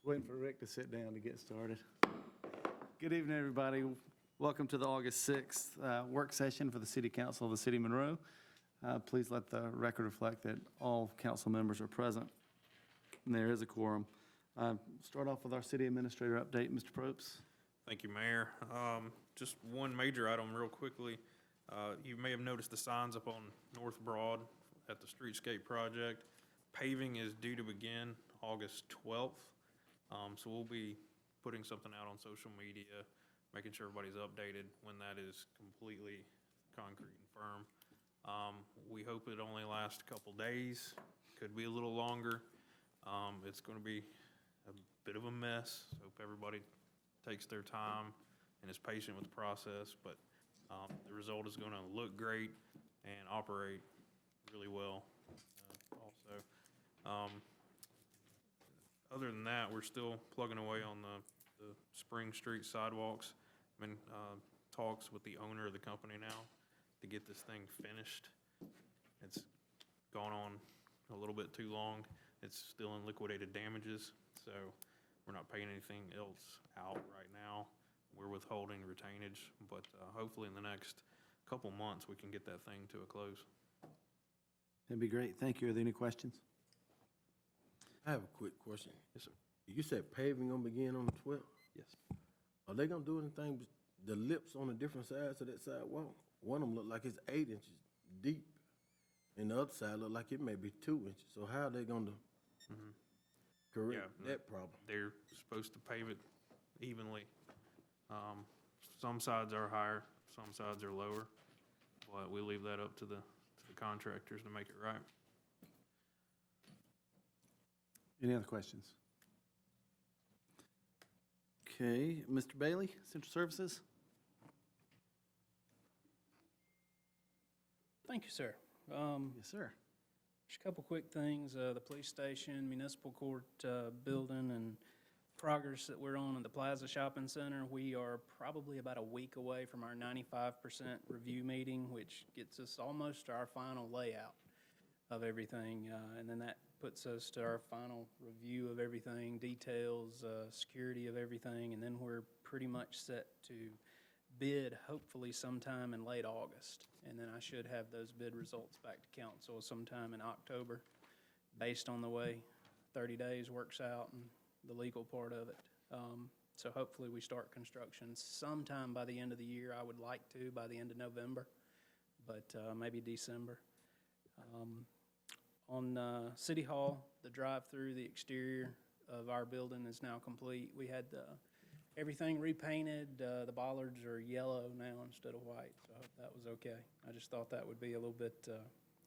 Waiting for Rick to sit down to get started. Good evening, everybody. Welcome to the August 6th work session for the City Council of the City of Monroe. Please let the record reflect that all council members are present. And there is a quorum. Start off with our city administrator update, Mr. Probst. Thank you, Mayor. Just one major item real quickly. You may have noticed the signs up on North Broad at the streetscape project. Paving is due to begin August 12th. So we'll be putting something out on social media, making sure everybody's updated when that is completely concrete and firm. We hope it only lasts a couple days, could be a little longer. It's going to be a bit of a mess. Hope everybody takes their time and is patient with the process, but the result is going to look great and operate really well also. Other than that, we're still plugging away on the Spring Street sidewalks. I'm in talks with the owner of the company now to get this thing finished. It's gone on a little bit too long. It's still in liquidated damages, so we're not paying anything else out right now. We're withholding retainage, but hopefully in the next couple months, we can get that thing to a close. That'd be great. Thank you. Are there any questions? I have a quick question. Yes, sir. You said paving gonna begin on the 12th? Yes. Are they gonna do anything, with the lips on the different sides of that sidewalk? One of them look like it's 8 inches deep, and the other side look like it may be 2 inches. So how are they gonna correct that problem? They're supposed to pave it evenly. Some sides are higher, some sides are lower, but we leave that up to the contractors to make it right. Any other questions? Okay, Mr. Bailey, Central Services. Thank you, sir. Yes, sir. Just a couple quick things. The police station, municipal court building, and progress that we're on in the Plaza Shopping Center. We are probably about a week away from our 95% review meeting, which gets us almost to our final layout of everything. And then that puts us to our final review of everything, details, security of everything, and then we're pretty much set to bid hopefully sometime in late August. And then I should have those bid results back to council sometime in October, based on the way 30 days works out and the legal part of it. So hopefully we start construction sometime by the end of the year. I would like to by the end of November, but maybe December. On City Hall, the drive-through, the exterior of our building is now complete. We had everything repainted. The bollards are yellow now instead of white, so I hope that was okay. I just thought that would be a little bit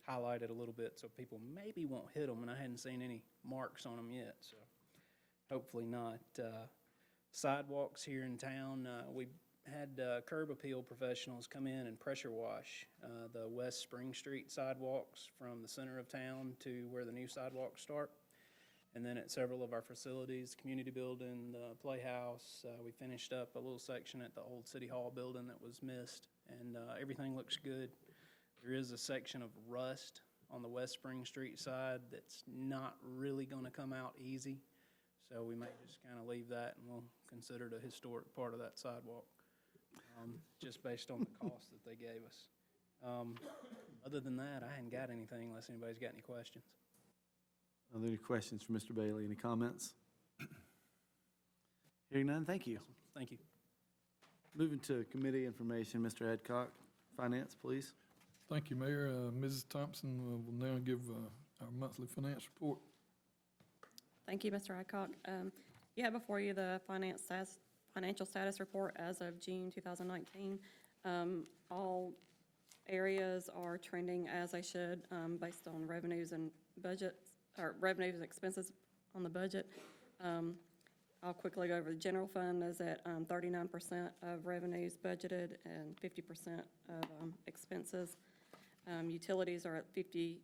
highlighted a little bit so people maybe won't hit them, and I hadn't seen any marks on them yet, so hopefully not. Sidewalks here in town, we had curb appeal professionals come in and pressure wash the West Spring Street sidewalks from the center of town to where the new sidewalks start. And then at several of our facilities, community building, the playhouse, we finished up a little section at the old City Hall building that was missed, and everything looks good. There is a section of rust on the West Spring Street side that's not really going to come out easy, so we may just kind of leave that and we'll consider it a historic part of that sidewalk, just based on the cost that they gave us. Other than that, I hadn't got anything unless anybody's got any questions. Are there any questions for Mr. Bailey? Any comments? Hearing none, thank you. Thank you. Moving to committee information, Mr. Adcock, Finance, please. Thank you, Mayor. Mrs. Thompson will now give our monthly finance report. Thank you, Mr. Adcock. You have before you the financial status report as of June 2019. All areas are trending as they should, based on revenues and budgets, or revenues and expenses on the budget. I'll quickly go over the general fund is at 39% of revenues budgeted and 50% of expenses. Utilities are at 55%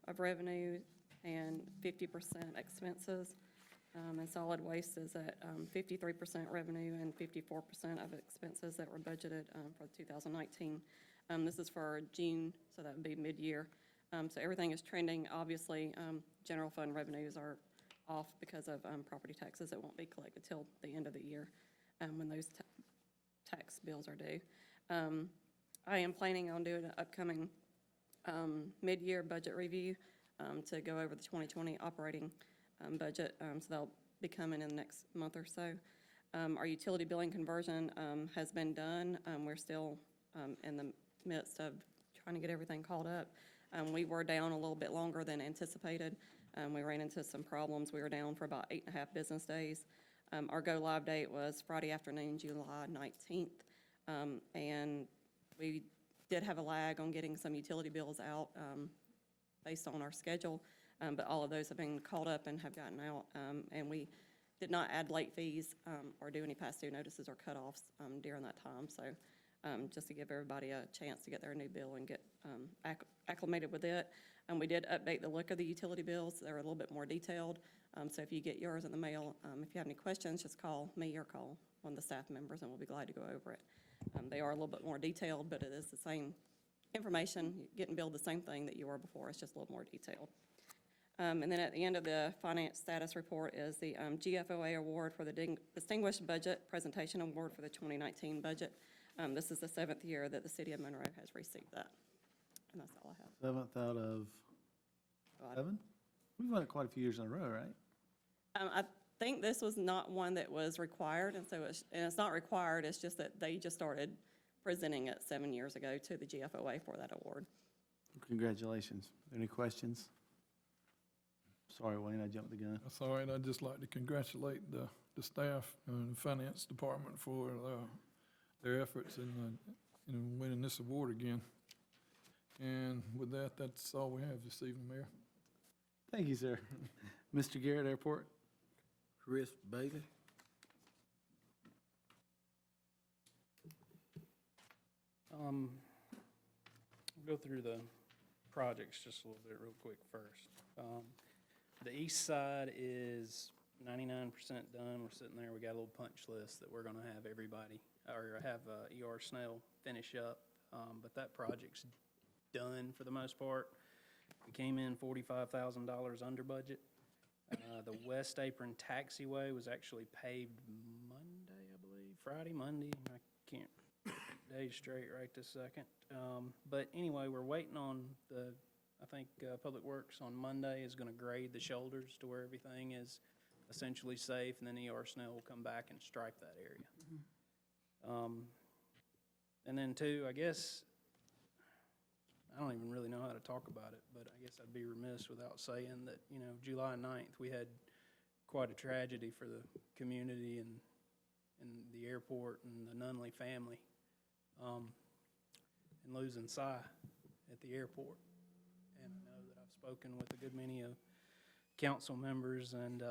of revenue and 50% expenses. And solid waste is at 53% revenue and 54% of expenses that were budgeted for 2019. This is for June, so that would be mid-year. So everything is trending. Obviously, general fund revenues are off because of property taxes that won't be collected till the end of the year when those tax bills are due. I am planning on doing an upcoming mid-year budget review to go over the 2020 operating budget, so that'll be coming in the next month or so. Our utility billing conversion has been done. We're still in the midst of trying to get everything caught up. We were down a little bit longer than anticipated. We ran into some problems. We were down for about 8.5 business days. Our go-live date was Friday afternoon, July 19th, and we did have a lag on getting some utility bills out based on our schedule, but all of those have been caught up and have gotten out, and we did not add late fees or do any past due notices or cutoffs during that time. So just to give everybody a chance to get their new bill and get acclimated with it. We did update the look of the utility bills. They're a little bit more detailed. So if you get yours in the mail, if you have any questions, just call me or call one of the staff members and we'll be glad to go over it. They are a little bit more detailed, but it is the same information, getting billed the same thing that you were before. It's just a little more detailed. And then at the end of the finance status report is the GFOA award for the Distinguished Budget Presentation Award for the 2019 budget. This is the 7th year that the city of Monroe has received that. And that's all I have. 7th out of 7? We've won it quite a few years in a row, right? I think this was not one that was required, and so it's not required, it's just that they just started presenting it 7 years ago to the GFOA for that award. Congratulations. Any questions? Sorry, Wayne, I jumped the gun. That's all right. I'd just like to congratulate the staff and the finance department for their efforts in winning this award again. And with that, that's all we have this evening, Mayor. Thank you, sir. Mr. Garrett, Airport. Chris Bailey. I'll go through the projects just a little bit real quick first. The east side is 99% done. We're sitting there, we got a little punch list that we're gonna have everybody, or have E.R. Snell finish up. But that project's done for the most part. We came in $45,000 under budget. The West Apron Taxiway was actually paved Monday, I believe, Friday, Monday. I can't get days straight right this second. But anyway, we're waiting on I think Public Works on Monday is gonna grade the shoulders to where everything is essentially safe, and then E.R. Snell will come back and stripe that area. And then two, I guess, I don't even really know how to talk about it, but I guess I'd be remiss without saying that, you know, July 9th, we had quite a tragedy for the community and the airport and the Nunley family, and losing Si at the airport. And I know that I've spoken with a good many of council members and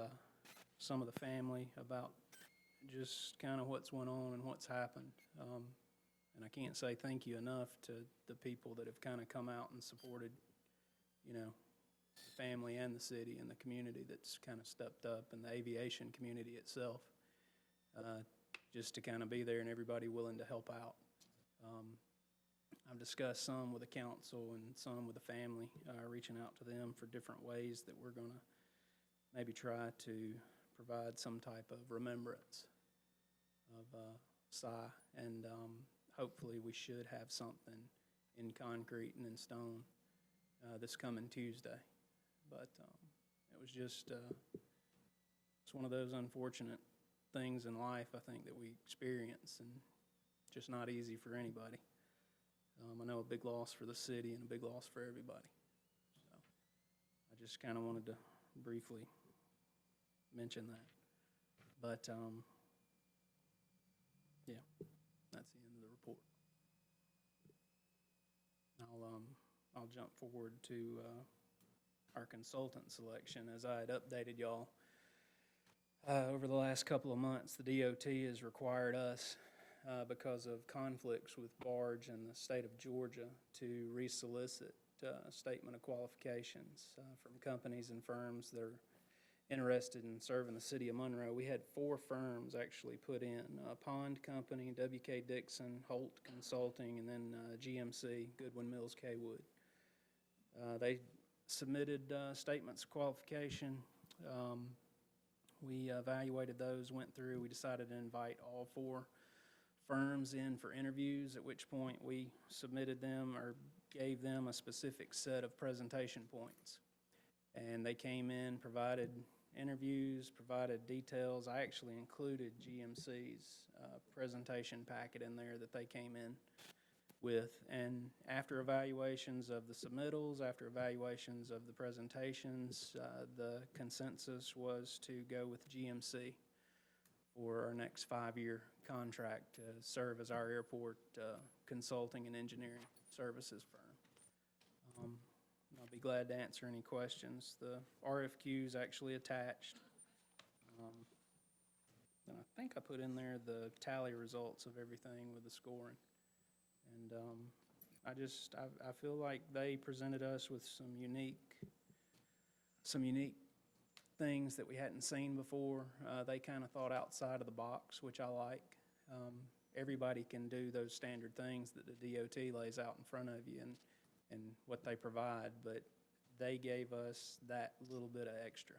some of the family about just kind of what's went on and what's happened. And I can't say thank you enough to the people that have kind of come out and supported, you know, the family and the city and the community that's kind of stepped up, and the aviation community itself, just to kind of be there and everybody willing to help out. I've discussed some with the council and some with the family, reaching out to them for different ways that we're going to maybe try to provide some type of remembrance of Si, and hopefully we should have something in concrete and in stone this coming Tuesday. But it was just it's one of those unfortunate things in life, I think, that we experience, and just not easy for anybody. I know a big loss for the city and a big loss for everybody. So I just kind of wanted to briefly mention that. But yeah, that's the end of the report. I'll jump forward to our consultant selection. As I had updated y'all over the last couple of months, the DOT has required us, because of conflicts with Barge and the state of Georgia, to resolicit a statement of qualifications from companies and firms that are interested in serving the city of Monroe. We had 4 firms actually put in: Pond Company, W.K. Dixon, Holt Consulting, and then GMC, Goodwin Mills K. Wood. They submitted statements of qualification. We evaluated those, went through, we decided to invite all 4 firms in for interviews, at which point we submitted them or gave them a specific set of presentation points. And they came in, provided interviews, provided details. I actually included GMC's presentation packet in there that they came in with. And after evaluations of the submittals, after evaluations of the presentations, the consensus was to go with GMC for our next 5-year contract to serve as our airport consulting and engineering services firm. I'll be glad to answer any questions. The RFQ is actually attached. And I think I put in there the tally results of everything with the scoring. And I feel like they presented us with some unique things that we hadn't seen before. They kind of thought outside of the box, which I like. Everybody can do those standard things that the DOT lays out in front of you and what they provide, but they gave us that little bit of extra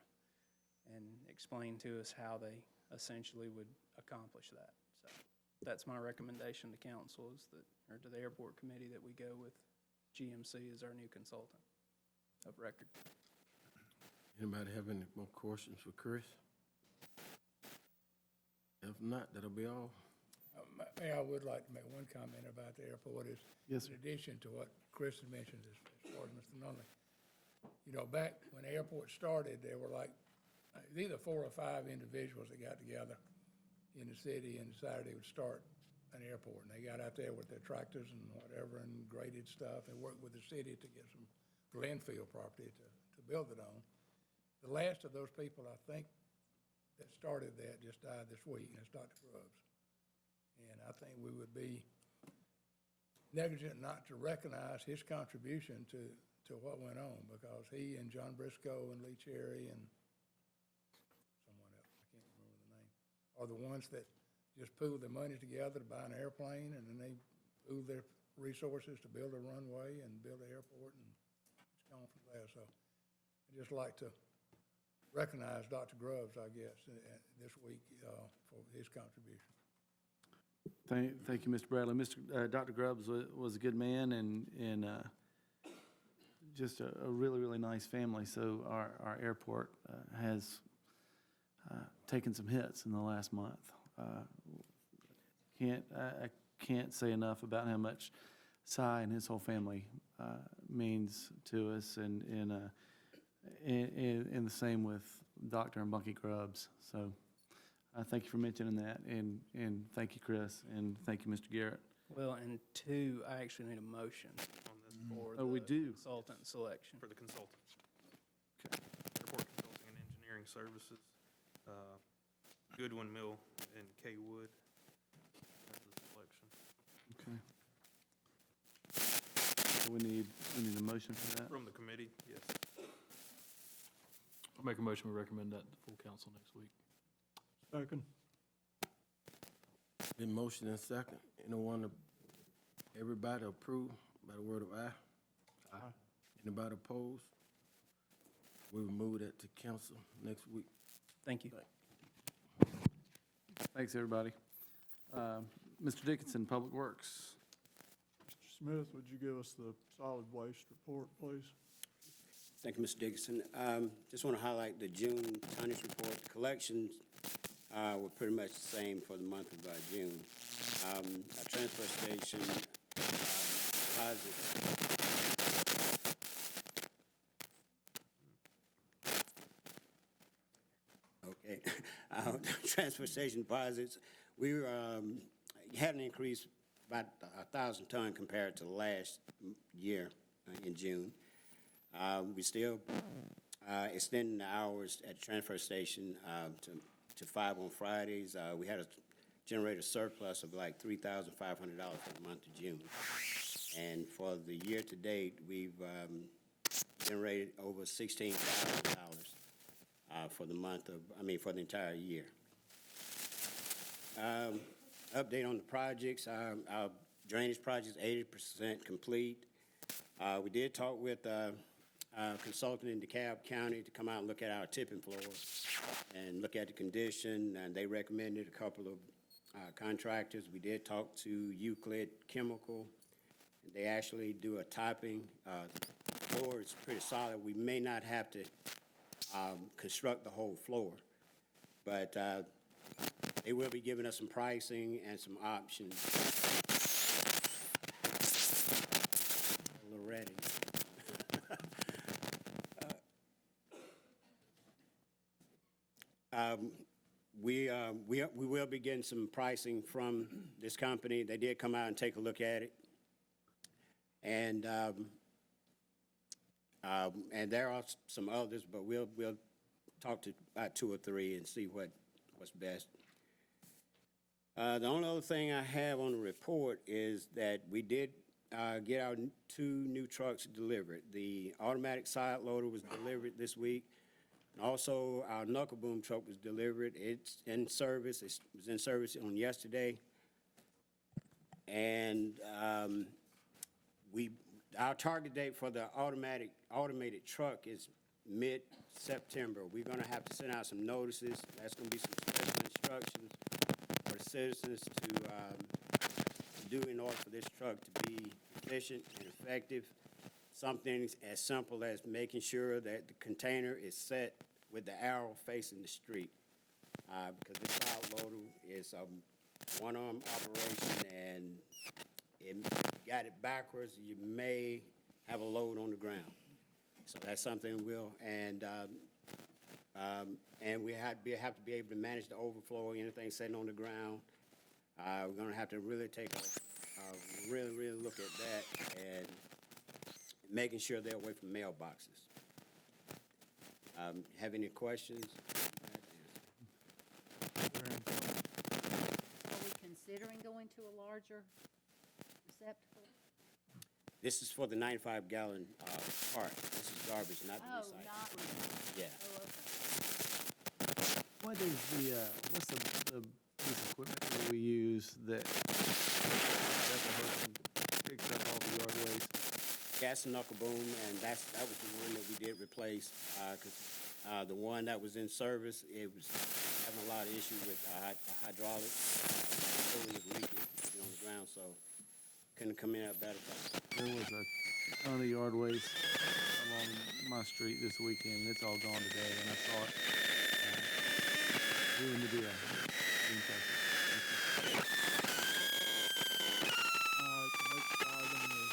and explained to us how they essentially would accomplish that. So that's my recommendation to council or to the airport committee, that we go with GMC as our new consultant of record. Anybody have any more questions for Chris? If not, that'll be all. Mayor, I would like to make one comment about the airport. Is Yes, sir. in addition to what Chris had mentioned as far as Mr. Nunley. You know, back when the airport started, there were like either 4 or 5 individuals that got together in the city and decided they would start an airport. And they got out there with their tractors and whatever and graded stuff and worked with the city to get some Glenfield property to build it on. The last of those people, I think, that started that just died this week, and it's Dr. Grubbs. And I think we would be negligent not to recognize his contribution to what went on, because he and John Briscoe and Lee Cherry and someone else, I can't remember the name, are the ones that just pooled their money together to buy an airplane, and then they pooled their resources to build a runway and build an airport, and it's gone from there. So I'd just like to recognize Dr. Grubbs, I guess, this week for his contribution. Thank you, Mr. Bradley. Dr. Grubbs was a good man and just a really, really nice family. So our airport has taken some hits in the last month. I can't say enough about how much Cy and his whole family means to us, and the same with Dr. and Bunky Grubbs. So thank you for mentioning that, and thank you, Chris, and thank you, Mr. Garrett. Well, and 2, I actually need a motion On this, for Oh, we the do. consultant selection. for the consultant. Airport Consulting and Engineering Services, Goodwin Mill and K Wood as the selection. Okay. So we need a motion for that. From the committee, yes. I'll make a motion, we recommend that to full council next week. Second. Been motion and second. Anyone, everybody approve by the word of aye? Aye. Anybody opposed? We will move that to council next week. Thank you. Thanks, everybody. Mr. Dickinson, Public Works. Mr. Smith, would you give us the solid waste report, please? Thank you, Mr. Dickinson. Just want to highlight the June tonnage report. The collections were pretty much the same for the month of June. Our transfer station deposits. Okay. Our transfer station deposits, we had an increase about 1,000 ton compared to last year in June. We still extending the hours at the transfer station to 5 on Fridays. We had a generated surplus of like $3,500 for the month of June. And for the year to date, we've generated over $16,000 for the for the entire year. Update on the projects. Our drainage project is 80% complete. We did talk with consultant in DeKalb County to come out and look at our tipping floors and look at the condition, and they recommended a couple of contractors. We did talk to Euclid Chemical. They actually do a topping. The floor is pretty solid. We may not have to construct the whole floor, but they will be giving us some pricing and some options. A little ready. We will be getting some pricing from this company. They did come out and take a look at it. And there are some others, but we'll talk to about 2 or 3 and see what's best. The only other thing I have on the report is that we did get our 2 new trucks delivered. The automatic side loader was delivered this week. And also, our knuckle boom truck was delivered. It's in service. It was in service on yesterday. And our target date for the automated truck is mid-September. We're going to have to send out some notices. That's going to be some special instructions for the citizens to do in order for this truck to be efficient and effective. Something as simple as making sure that the container is set with the arrow facing the street. Because this side loader is a one-arm operation, and if you got it backwards, you may have a load on the ground. So that's something and we have to be able to manage the overflow, anything sitting on the ground. We're going to have to really take a really look at that and making sure they're away from mailboxes. Have any questions? Are we considering going to a larger receptacle? This is for the 95-gallon part. This is garbage, not the Oh, recycling. not recycling. Yeah. Oh, okay. What is what's the piece of equipment that we use that picks up all the yard waste? Gas and knuckle boom, and that was the one that we did replace, because the one that was in service, it was having a lot of issues with hydraulic. Cooling was leaking on the ground, so couldn't come in at a better time. There was a ton of yard waste along my street this weekend. It's all gone today, and I saw it. Doing the deal. Impressive. Thank you. The next item is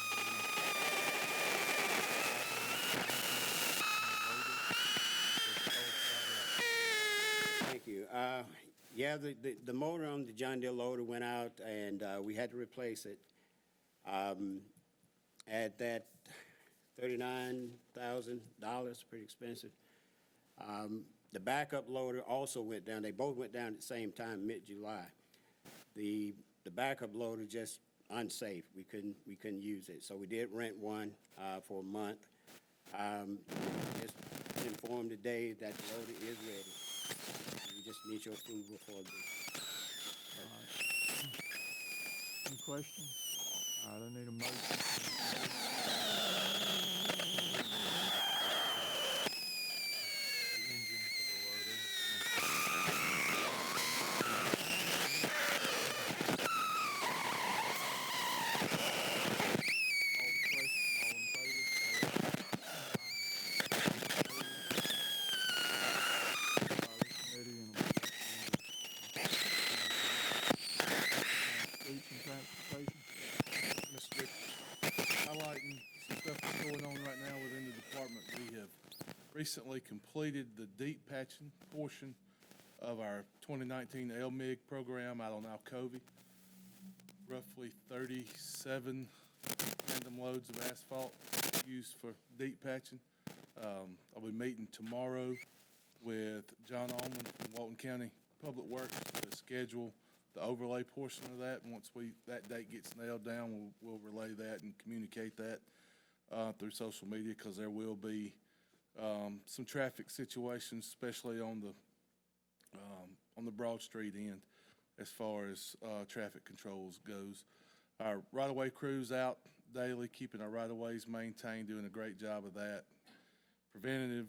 Thank you. Yeah, the motor on the John Deere loader went out, and we had to replace it. At that $39,000, pretty expensive. The backup loader also went down. They both went down at the same time, mid-July. The backup loader just unsafe. We couldn't use it, so we did rent one for a month. Just informed today that the loader is ready. We just need your approval for this. any questions? All right, I need a motion. Highlighting some stuff that's going on right now within the department. We have recently completed the deep patching portion of our 2019 LMIG program out on Alcovey. Roughly 37 tandem loads of asphalt used for deep patching. I'll be meeting tomorrow with John Allman from Walton County Public Works to schedule the overlay portion of that. And once that date gets nailed down, we'll relay that and communicate that through social media, because there will be some traffic situations, especially on the Broad Street end, as far as traffic controls goes. Our right-of-way crew's out daily, keeping our right-of-ways maintained, doing a great job of that. preventative,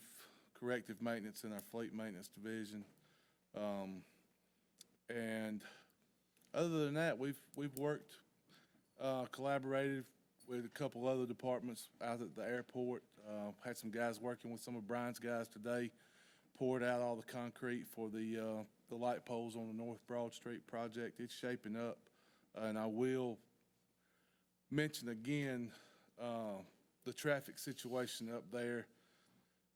corrective maintenance in our fleet maintenance division. And other than that, we've worked, collaborated with a couple other departments out at the airport. Had some guys working with some of Brian's guys today, poured out all the concrete for the light poles on the North Broad Street project. It's shaping up. And I will mention again, the traffic situation up there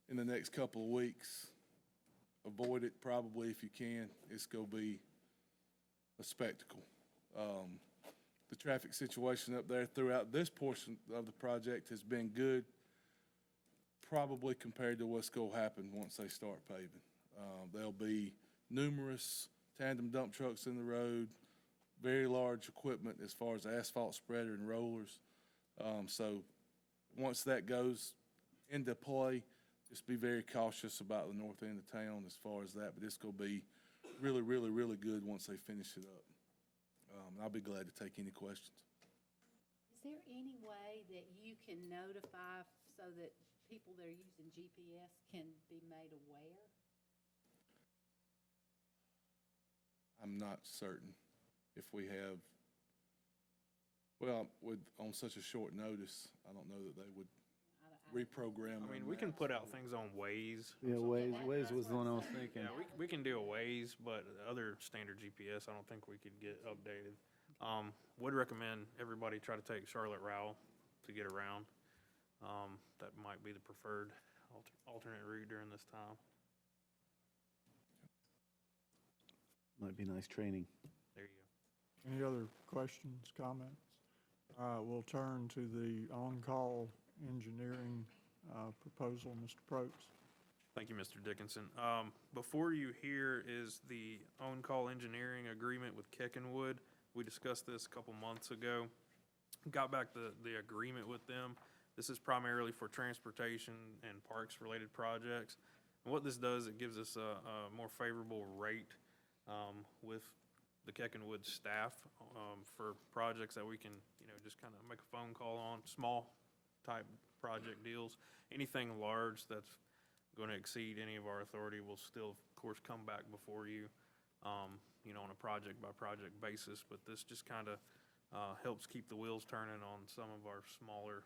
in the next couple of weeks. Avoid it probably if you can. It's gonna be a spectacle. The traffic situation up there throughout this portion of the project has been good, probably compared to what's gonna happen once they start paving. There'll be numerous tandem dump trucks in the road, very large equipment as far as asphalt spreader and rollers. So once that goes into play, just be very cautious about the north end of town as far as that, but it's gonna be really, really, really good once they finish it up. And I'll be glad to take any questions. Is there any way that you can notify so that people that are using GPS can be made aware? I'm not certain if we have, well, on such a short notice, I don't know that they would reprogram. I mean, we can put out things on Waze. Yeah, Waze was the one I was thinking. Yeah, we can do a Waze, but other standard GPS, I don't think we could get updated. Would recommend everybody try to take Charlotte Rowell to get around. That might be the preferred alternate route during this time. Might be nice training. There you go. Any other questions, comments? All right, we'll turn to the on-call engineering proposal. Mr. Probst. Thank you, Mr. Dickinson. Before you here is the on-call engineering agreement with Keckenwood. We discussed this a couple months ago. Got back the agreement with them. This is primarily for transportation and parks-related projects. And what this does, it gives us a more favorable rate with the Keckenwood staff for projects that we can, just kind of make a phone call on, small type project deals. Anything large that's going to exceed any of our authority will still, of course, come back before you, on a project-by-project basis. But this just kind of helps keep the wheels turning on some of our smaller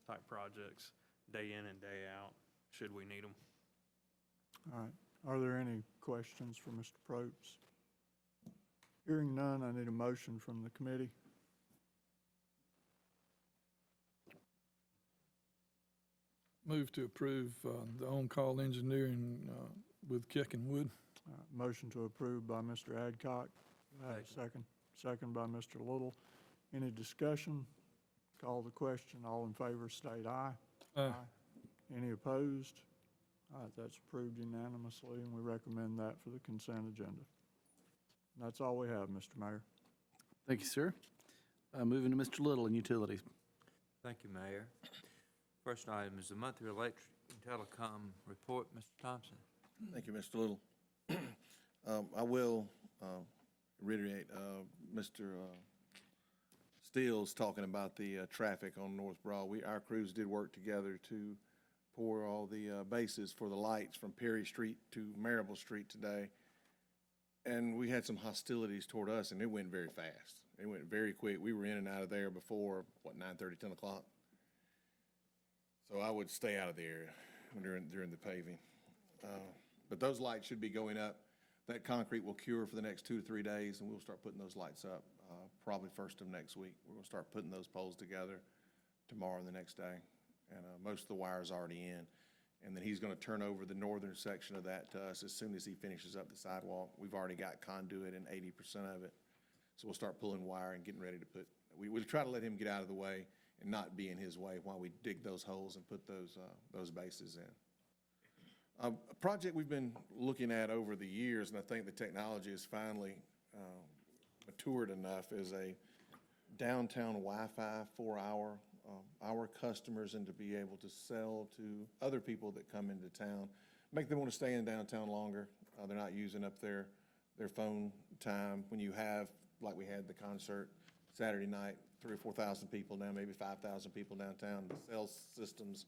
type projects day in and day out, should we need them. All right. Are there any questions for Mr. Probst? Hearing none, I need a motion from the committee. Move to approve the on-call engineering with Keckenwood. Motion to approve by Mr. Adcock. Second. Second by Mr. Little. Any discussion? Call the question. All in favor state aye. Aye. Any opposed? All right, that's approved unanimously, and we recommend that for the consent agenda. And that's all we have, Mr. Mayor. Thank you, sir. Moving to Mr. Little in utilities. Thank you, Mayor. First item is the monthly electric and telecom report. Mr. Thompson. Thank you, Mr. Little. I will reiterate, Mr. Steele's talking about the traffic on North Broad. Our crews did work together to pour all the bases for the lights from Perry Street to Marable Street today. And we had some hostilities toward us, and it went very fast. It went very quick. We were in and out of there before, 9:30, 10 o'clock? So I would stay out of the area during the paving. But those lights should be going up. That concrete will cure for the next 2 to 3 days, and we'll start putting those lights up probably first of next week. We're going to start putting those poles together tomorrow and the next day. And most of the wire's already in. And then he's going to turn over the northern section of that to us as soon as he finishes up the sidewalk. We've already got conduit in 80% of it. So we'll start pulling wire and getting ready to put, we'll try to let him get out of the way and not be in his way while we dig those holes and put those bases in. A project we've been looking at over the years, and I think the technology has finally matured enough, is a downtown Wi-Fi for our customers and to be able to sell to other people that come into town, make them want to stay in downtown longer. They're not using up their phone time. When you have, like we had the concert Saturday night, 3,000 or 4,000 people now, maybe 5,000 people downtown, the sales systems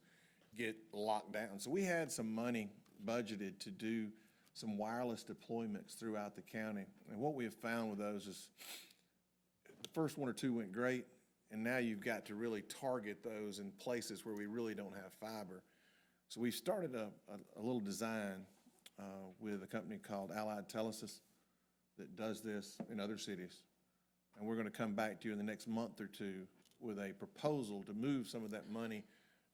get locked down. So we had some money budgeted to do some wireless deployments throughout the county. And what we have found with those is the first one or two went great, and now you've got to really target those in places where we really don't have fiber. So we started a little design with a company called Allied Telesis that does this in other cities. And we're going to come back to you in the next month or two with a proposal to move some of that money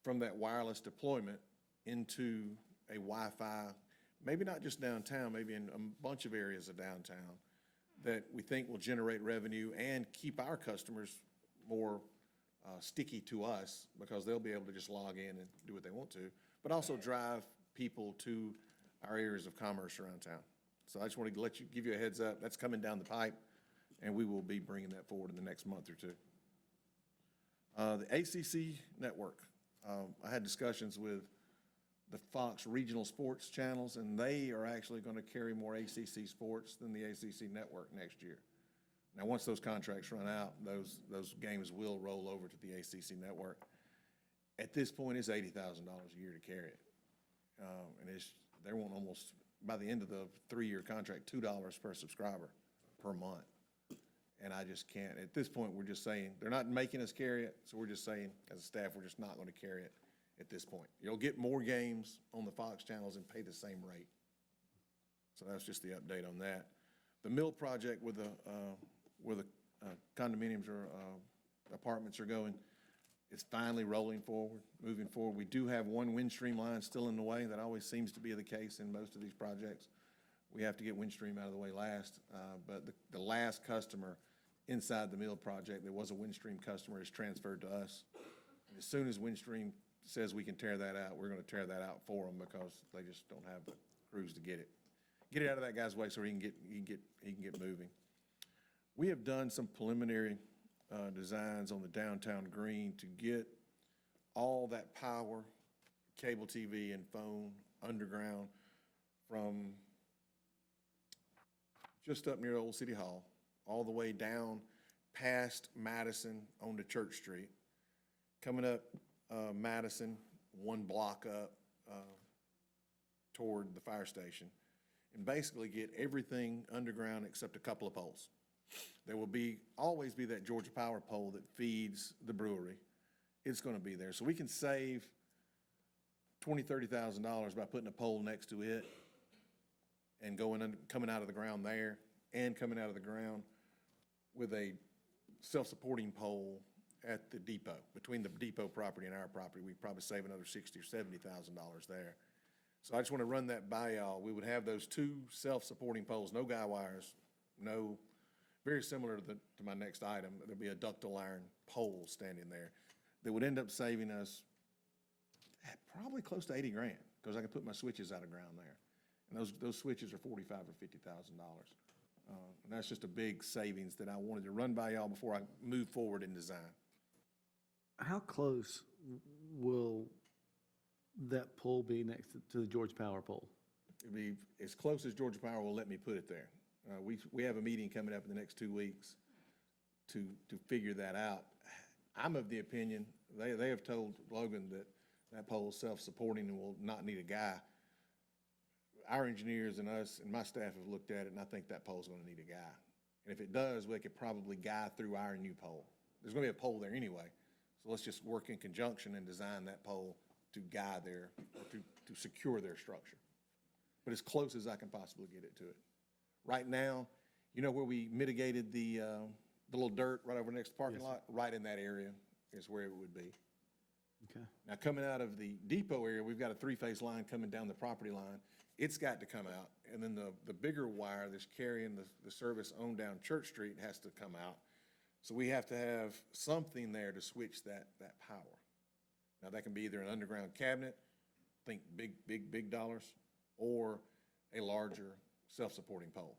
from that wireless deployment into a Wi-Fi, maybe not just downtown, maybe in a bunch of areas of downtown, that we think will generate revenue and keep our customers more sticky to us, because they'll be able to just log in and do what they want to, but also drive people to our areas of commerce around town. So I just wanted to give you a heads up. That's coming down the pipe, and we will be bringing that forward in the next month or two. The ACC network, I had discussions with the Fox regional sports channels, and they are actually going to carry more ACC sports than the ACC network next year. Now, once those contracts run out, those games will roll over to the ACC network. At this point, it's $80,000 a year to carry it. And they want almost, by the end of the 3-year contract, $2 per subscriber per month. And I just can't. At this point, we're just saying, they're not making us carry it, so we're just saying, as a staff, we're just not going to carry it at this point. You'll get more games on the Fox channels and pay the same rate. So that's just the update on that. The mill project where the condominiums or apartments are going, it's finally rolling forward, moving forward. We do have one Windstream line still in the way. That always seems to be the case in most of these projects. We have to get Windstream out of the way last, but the last customer inside the mill project that was a Windstream customer is transferred to us. And as soon as Windstream says we can tear that out, we're going to tear that out for them, because they just don't have the crews to get it out of that guy's way so he can get moving. We have done some preliminary designs on the downtown green to get all that power, cable TV and phone underground from just up near Old City Hall, all the way down past Madison onto Church Street, coming up Madison, 1 block up toward the fire station, and basically get everything underground except a couple of poles. There will always be that Georgia Power pole that feeds the brewery. It's going to be there. So we can save $20,000, $30,000 by putting a pole next to it and coming out of the ground there, and coming out of the ground with a self-supporting pole at the depot. Between the depot property and our property, we'd probably save another $60,000 or $70,000 there. So I just want to run that by y'all. We would have those 2 self-supporting poles, no guy wires, very similar to my next item. There'll be a ductile iron pole standing there that would end up saving us probably close to $80,000, because I can put my switches out of ground there. And those switches are $45,000 or $50,000. And that's just a big savings that I wanted to run by y'all before I move forward in design. How close will that pole be next to the Georgia Power pole? It'll be as close as Georgia Power will let me put it there. We have a meeting coming up in the next 2 weeks to figure that out. I'm of the opinion, they have told Logan that pole is self-supporting and will not need a guy. Our engineers and us and my staff have looked at it, and I think that pole's going to need a guy. And if it does, we could probably guide through our new pole. There's going to be a pole there anyway, so let's just work in conjunction and design that pole to guide there, or to secure their structure. But as close as I can possibly get it to it. Right now, you know where we mitigated the little dirt right over next to the parking lot? Right in that area is where it would be. Okay. Now, coming out of the depot area, we've got a 3-phase line coming down the property line. It's got to come out. And then the bigger wire that's carrying the service on down Church Street has to come out. So we have to have something there to switch that power. Now, that can be either an underground cabinet, think big dollars, or a larger self-supporting pole.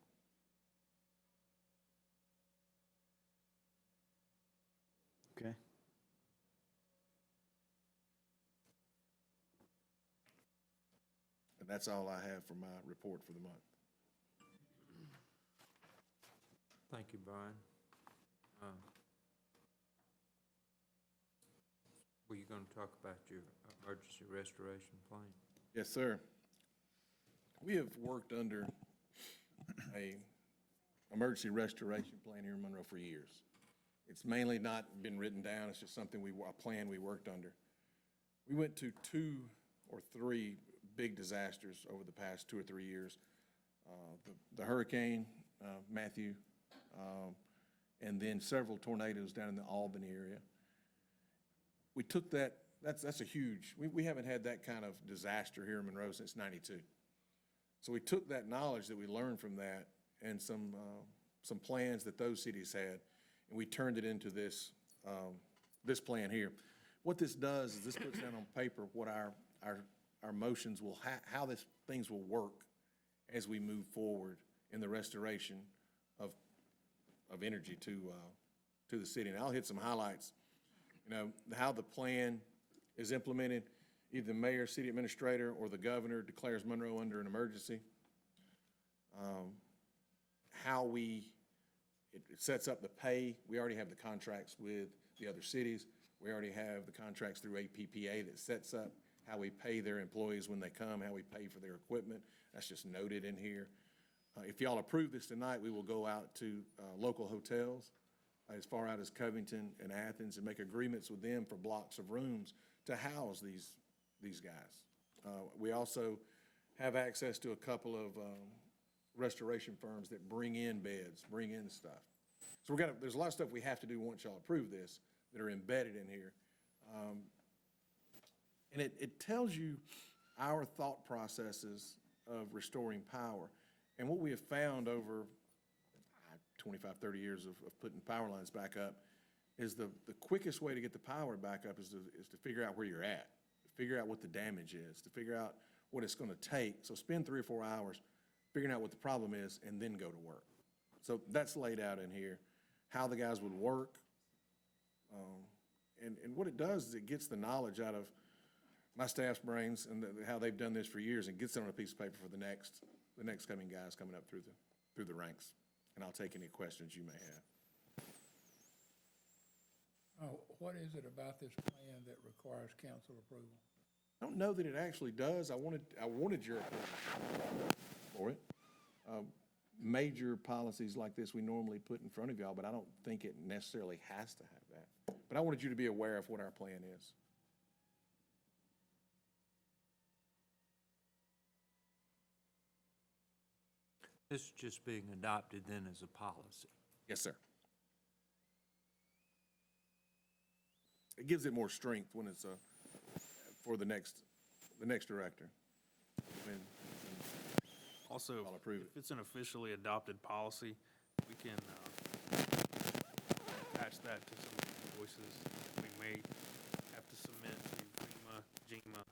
Okay. And that's all I have for my report for the month. Thank you, Brian. Will you you're going to talk about your emergency restoration plan. Yes, sir. We have worked under a emergency restoration plan here in Monroe for years. It's mainly not been written down, it's just something a plan we worked under. We went to 2 or 3 big disasters over the past 2 or 3 years. The hurricane, Matthew, and then several tornadoes down in the Albany area. We took that's a huge, we haven't had that kind of disaster here in Monroe since '92. So we took that knowledge that we learned from that and some plans that those cities had, and we turned it into this plan here. What this does is this puts down on paper what our motions will, how things will work as we move forward in the restoration of energy to the city. And I'll hit some highlights. You know, how the plan is implemented. Either the mayor, city administrator, or the governor declares Monroe under an emergency. How it sets up the pay. We already have the contracts with the other cities. We already have the contracts through APPA that sets up how we pay their employees when they come, how we pay for their equipment. That's just noted in here. If y'all approve this tonight, we will go out to local hotels as far out as Covington and Athens and make agreements with them for blocks of rooms to house these guys. We also have access to a couple of restoration firms that bring in beds, bring in stuff. So there's a lot of stuff we have to do once y'all approve this that are embedded in here. And it tells you our thought processes of restoring power. And what we have found over 25, 30 years of putting power lines back up is the quickest way to get the power back up is to figure out where you're at, to figure out what the damage is, to figure out what it's going to take. So spend 3 or 4 hours figuring out what the problem is and then go to work. So that's laid out in here, how the guys would work. And what it does is it gets the knowledge out of my staff's brains and how they've done this for years and gets it on a piece of paper for the next coming guys coming up through the ranks. And I'll take any questions you may have. What is it about this plan that requires council approval? I don't know that it actually does. I wanted your approval for it. Major policies like this we normally put in front of y'all, but I don't think it necessarily has to have that. But I wanted you to be aware of what our plan is. This is just being adopted then as a policy. Yes, sir. It gives it more strength when it's for the next director. Also, I'll approve it. if it's an officially adopted policy, we can attach that to some of the invoices that we may have to submit to FEMA, GEMA.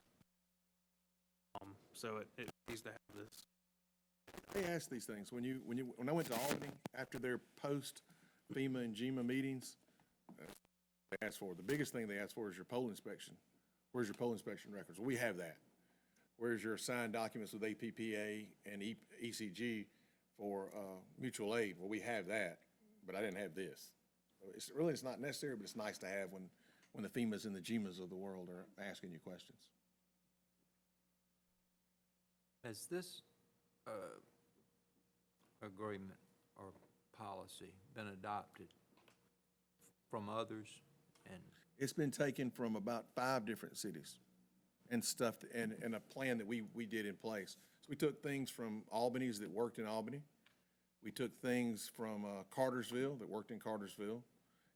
So it needs to have this. They ask these things. When I went to Albany, after their post FEMA and GEMA meetings, they asked for, the biggest thing they asked for is your poll inspection. Where's your poll inspection records? Well, we have that. Where's your signed documents with APPA and ECG for mutual aid? Well, we have that, but I didn't have this. So it's not necessary, but it's nice to have when the FEMAs and the GEMAs of the world are asking you questions. Has this agreement or policy been adopted from others? And It's been taken from about 5 different cities and stuff, and a plan that we did in place. So we took things from Albany's that worked in Albany. We took things from Cartersville that worked in Cartersville,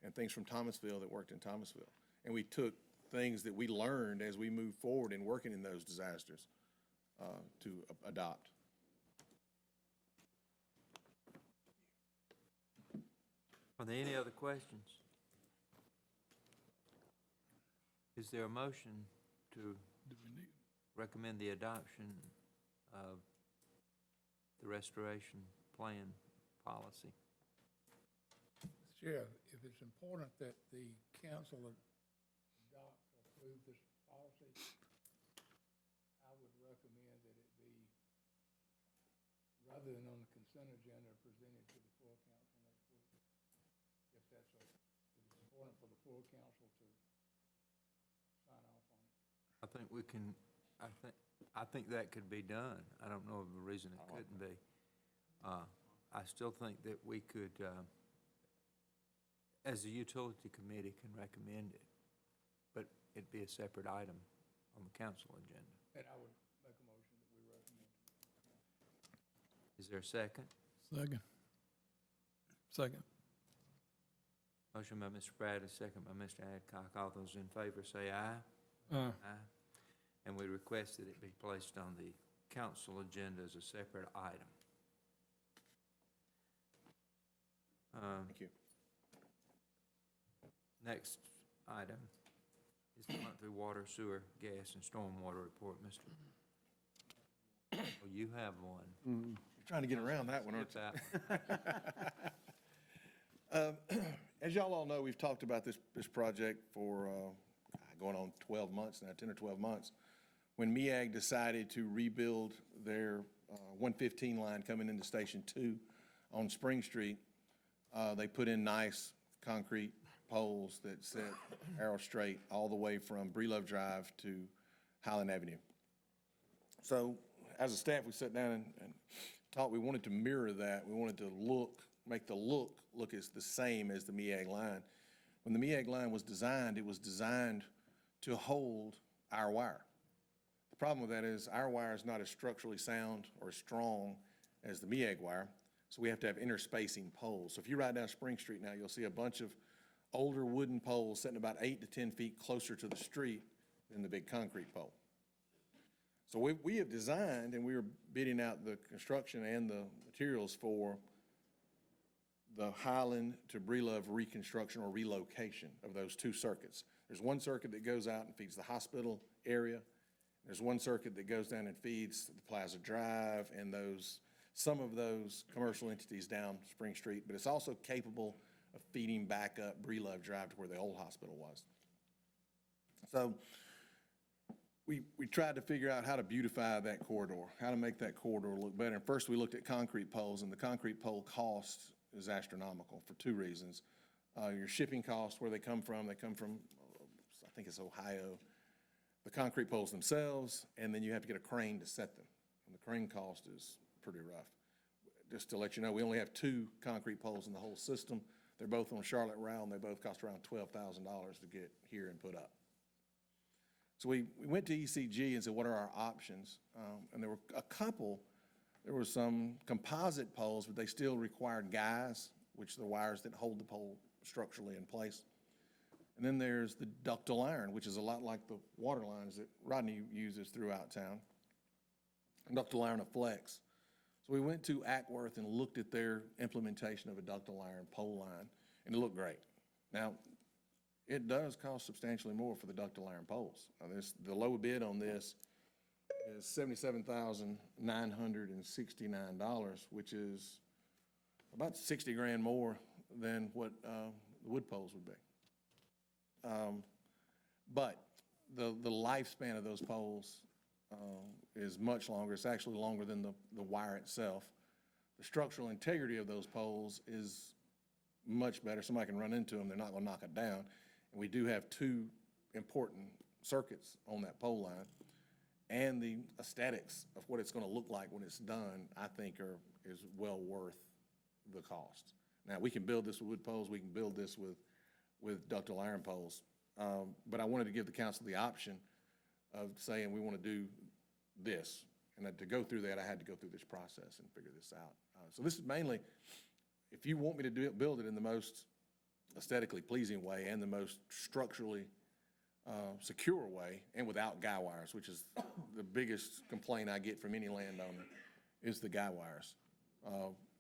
and things from Thomasville that worked in Thomasville. And we took things that we learned as we moved forward in working in those disasters to adopt. are there any other questions? Is there a motion to recommend the adoption of the restoration plan policy? Sheriff, if it's important that the council adopt or approve this policy, I would recommend that it be, rather than on the consent agenda, presented to the full council next week. If it's important for the full council to sign think we can, I think that could be done. I don't know of a reason it couldn't be. I still think that we could, as a utility committee, can recommend it, but it'd be a separate item on the council agenda. And I would make a motion that we recommend. Is there a second? Second. Second. Motion by Mr. Bradley, second by Mr. Adcock. All those in favor say aye. Aye. Aye. And we request that it be placed on the council agenda as a separate item. Thank you. Next item is the monthly water, sewer, gas, and stormwater report, Mr. Oh, you have one. You're trying to get around that one, aren't Step you? out. As y'all all know, we've talked about this project for going on 12 months now, 10 or 12 months. When MEAG decided to rebuild their 115 line coming into Station 2 on Spring Street, they put in nice concrete poles that set arrow straight all the way from Breelove Drive to Highland Avenue. So as a staff, we sat down and talked. We wanted to mirror that. We wanted to make the look as the same as the MEAG line. When the MEAG line was designed, it was designed to hold our wire. The problem with that is our wire is not as structurally sound or strong as the MEAG wire, so we have to have interspacing poles. So if you ride down Spring Street now, you'll see a bunch of older wooden poles sitting about 8 to 10 feet closer to the street than the big concrete pole. So we have designed, and we are bidding out the construction and the materials for the Highland to Breelove reconstruction or relocation of those two circuits. There's one circuit that goes out and feeds the hospital area. There's one circuit that goes down and feeds the Plaza Drive and some of those commercial entities down Spring Street, but it's also capable of feeding back up Breelove Drive to where the old hospital was. So we tried to figure out how to beautify that corridor, how to make that corridor look better. And first we looked at concrete poles, and the concrete pole cost is astronomical for two reasons. Your shipping costs, where they come from, I think it's Ohio. The concrete poles themselves, and then you have to get a crane to set them. And the crane cost is pretty rough. Just to let you know, we only have 2 concrete poles in the whole system. They're both on Charlotte Route, and they both cost around $12,000 to get here and put up. So we went to ECG and said, what are our options? And there were a couple. There were some composite poles, but they still required guys, which are the wires that hold the pole structurally in place. And then there's the ductile iron, which is a lot like the water lines that Rodney uses throughout town. Ductile iron of flex. So we went to Ackworth and looked at their implementation of a ductile iron pole line, and it looked great. Now, it does cost substantially more for the ductile iron poles. The low bid on this is $77,969, which is about 60 grand more than what the wood poles would be. But the lifespan of those poles is much longer. It's actually longer than the wire itself. The structural integrity of those poles is much better. Somebody can run into them, they're not gonna knock it down. And we do have 2 important circuits on that pole line. And the aesthetics of what it's gonna look like when it's done, I think is well worth the cost. Now, we can build this with wood poles, we can build this with ductile iron poles. But I wanted to give the council the option of saying we want to do this. And to go through that, I had to go through this process and figure this out. So this is mainly, if you want me to build it in the most aesthetically pleasing way and the most structurally secure way and without guy wires, which is the biggest complaint I get from any landowner, is the guy wires.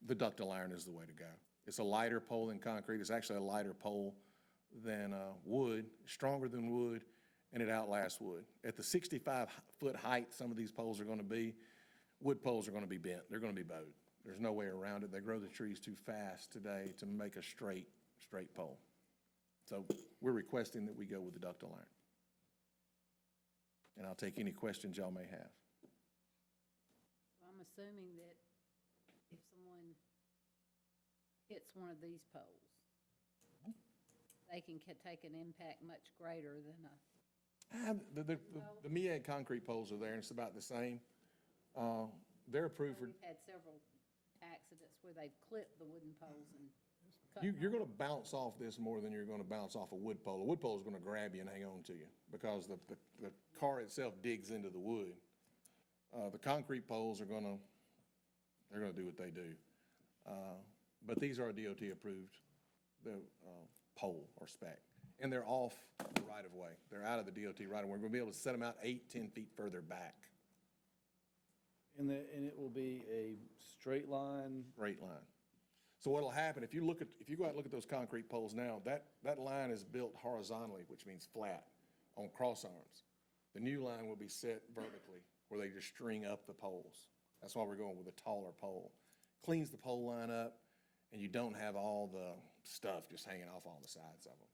The ductile iron is the way to go. It's a lighter pole than concrete. It's actually a lighter pole than wood, stronger than wood, and it outlasts wood. At the 65-foot height some of these poles are going to be, wood poles are going to be bent. They're going to be bowed. There's no way around it. They grow the trees too fast today to make a straight pole. So we're requesting that we go with the ductile iron. And I'll take any questions y'all may have. I'm assuming that if someone hits one of these poles, they can take an impact much greater than a The MEAG concrete poles are there, and it's about the same. They're approved for, We've had several accidents where they've clipped the wooden poles and cut. you're gonna bounce off this more than you're gonna bounce off a wood pole. A wood pole is gonna grab you and hang on to you, because the car itself digs into the wood. The concrete poles they're gonna do what they do. But these are DOT approved, the pole or spec, and they're off the right of way. They're out of the DOT right of way. We're gonna be able to set them out 8-10 feet further back, And it will be a straight line. straight line. So what'll happen, if you go out and look at those concrete poles now, that line is built horizontally, which means flat, on cross arms. The new line will be set vertically, where they just string up the poles. That's why we're going with a taller pole. Cleans the pole line up, and you don't have all the stuff just hanging off all the sides of them.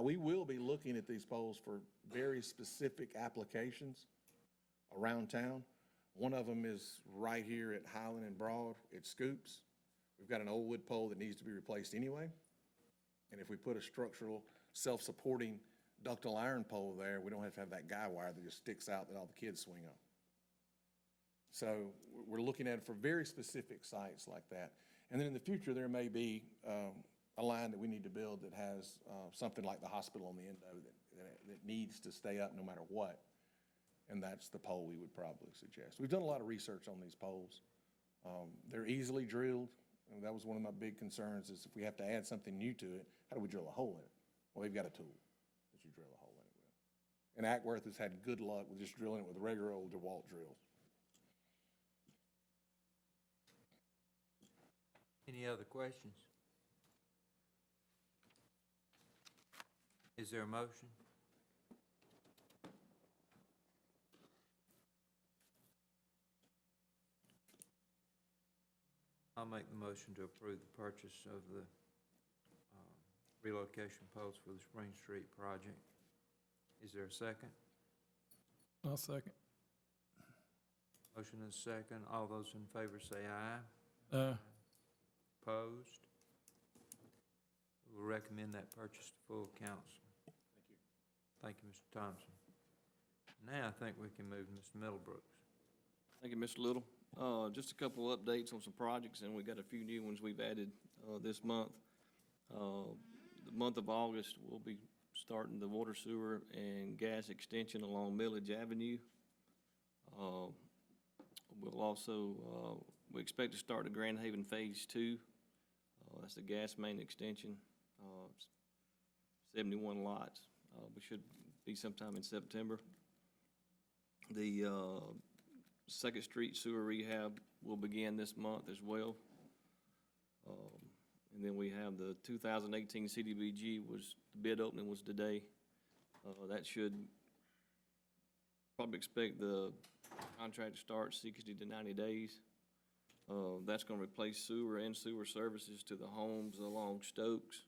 We will be looking at these poles for very specific applications around town. One of them is right here at Highland and Broad. It scoops. We've got an old wood pole that needs to be replaced anyway. And if we put a structural, self-supporting ductile iron pole there, we don't have to have that guy wire that just sticks out that all the kids swing on. So we're looking at it for very specific sites like that. And then in the future, there may be a line that we need to build that has something like the hospital on the end of it that needs to stay up no matter what. And that's the pole we would probably suggest. We've done a lot of research on these poles. They're easily drilled. And that was one of my big concerns, is if we have to add something new to it, how do we drill a hole in it? Well, we've got a tool that you drill a hole in it with. And Ackworth has had good luck with just drilling it with regular old DeWalt drills. Any other questions? Is there a motion? I'll make the motion to approve the purchase of the relocation posts for the Spring Street project. Is there a second? I'll second. Motion is second. All those in favor say aye. Opposed? We'll recommend that purchase to full council. Thank you, Mr. Thompson. Now I think we can move to Mr. Middlebrooks. Thank you, Mr. Little. Just a couple of updates on some projects, and we got a few new ones we've added this month. The month of August, we'll be starting the water, sewer, and gas extension along Millage Avenue. We'll also, we expect to start the Grand Haven Phase 2. That's the gas main extension, 71 lots. We should be sometime in September. The Second Street sewer rehab will begin this month as well. And then we have the 2018 CDBG the bid opening was today. That should probably expect the contract to start 60 to 90 days. That's going to replace sewer and sewer services to the homes along Stokes,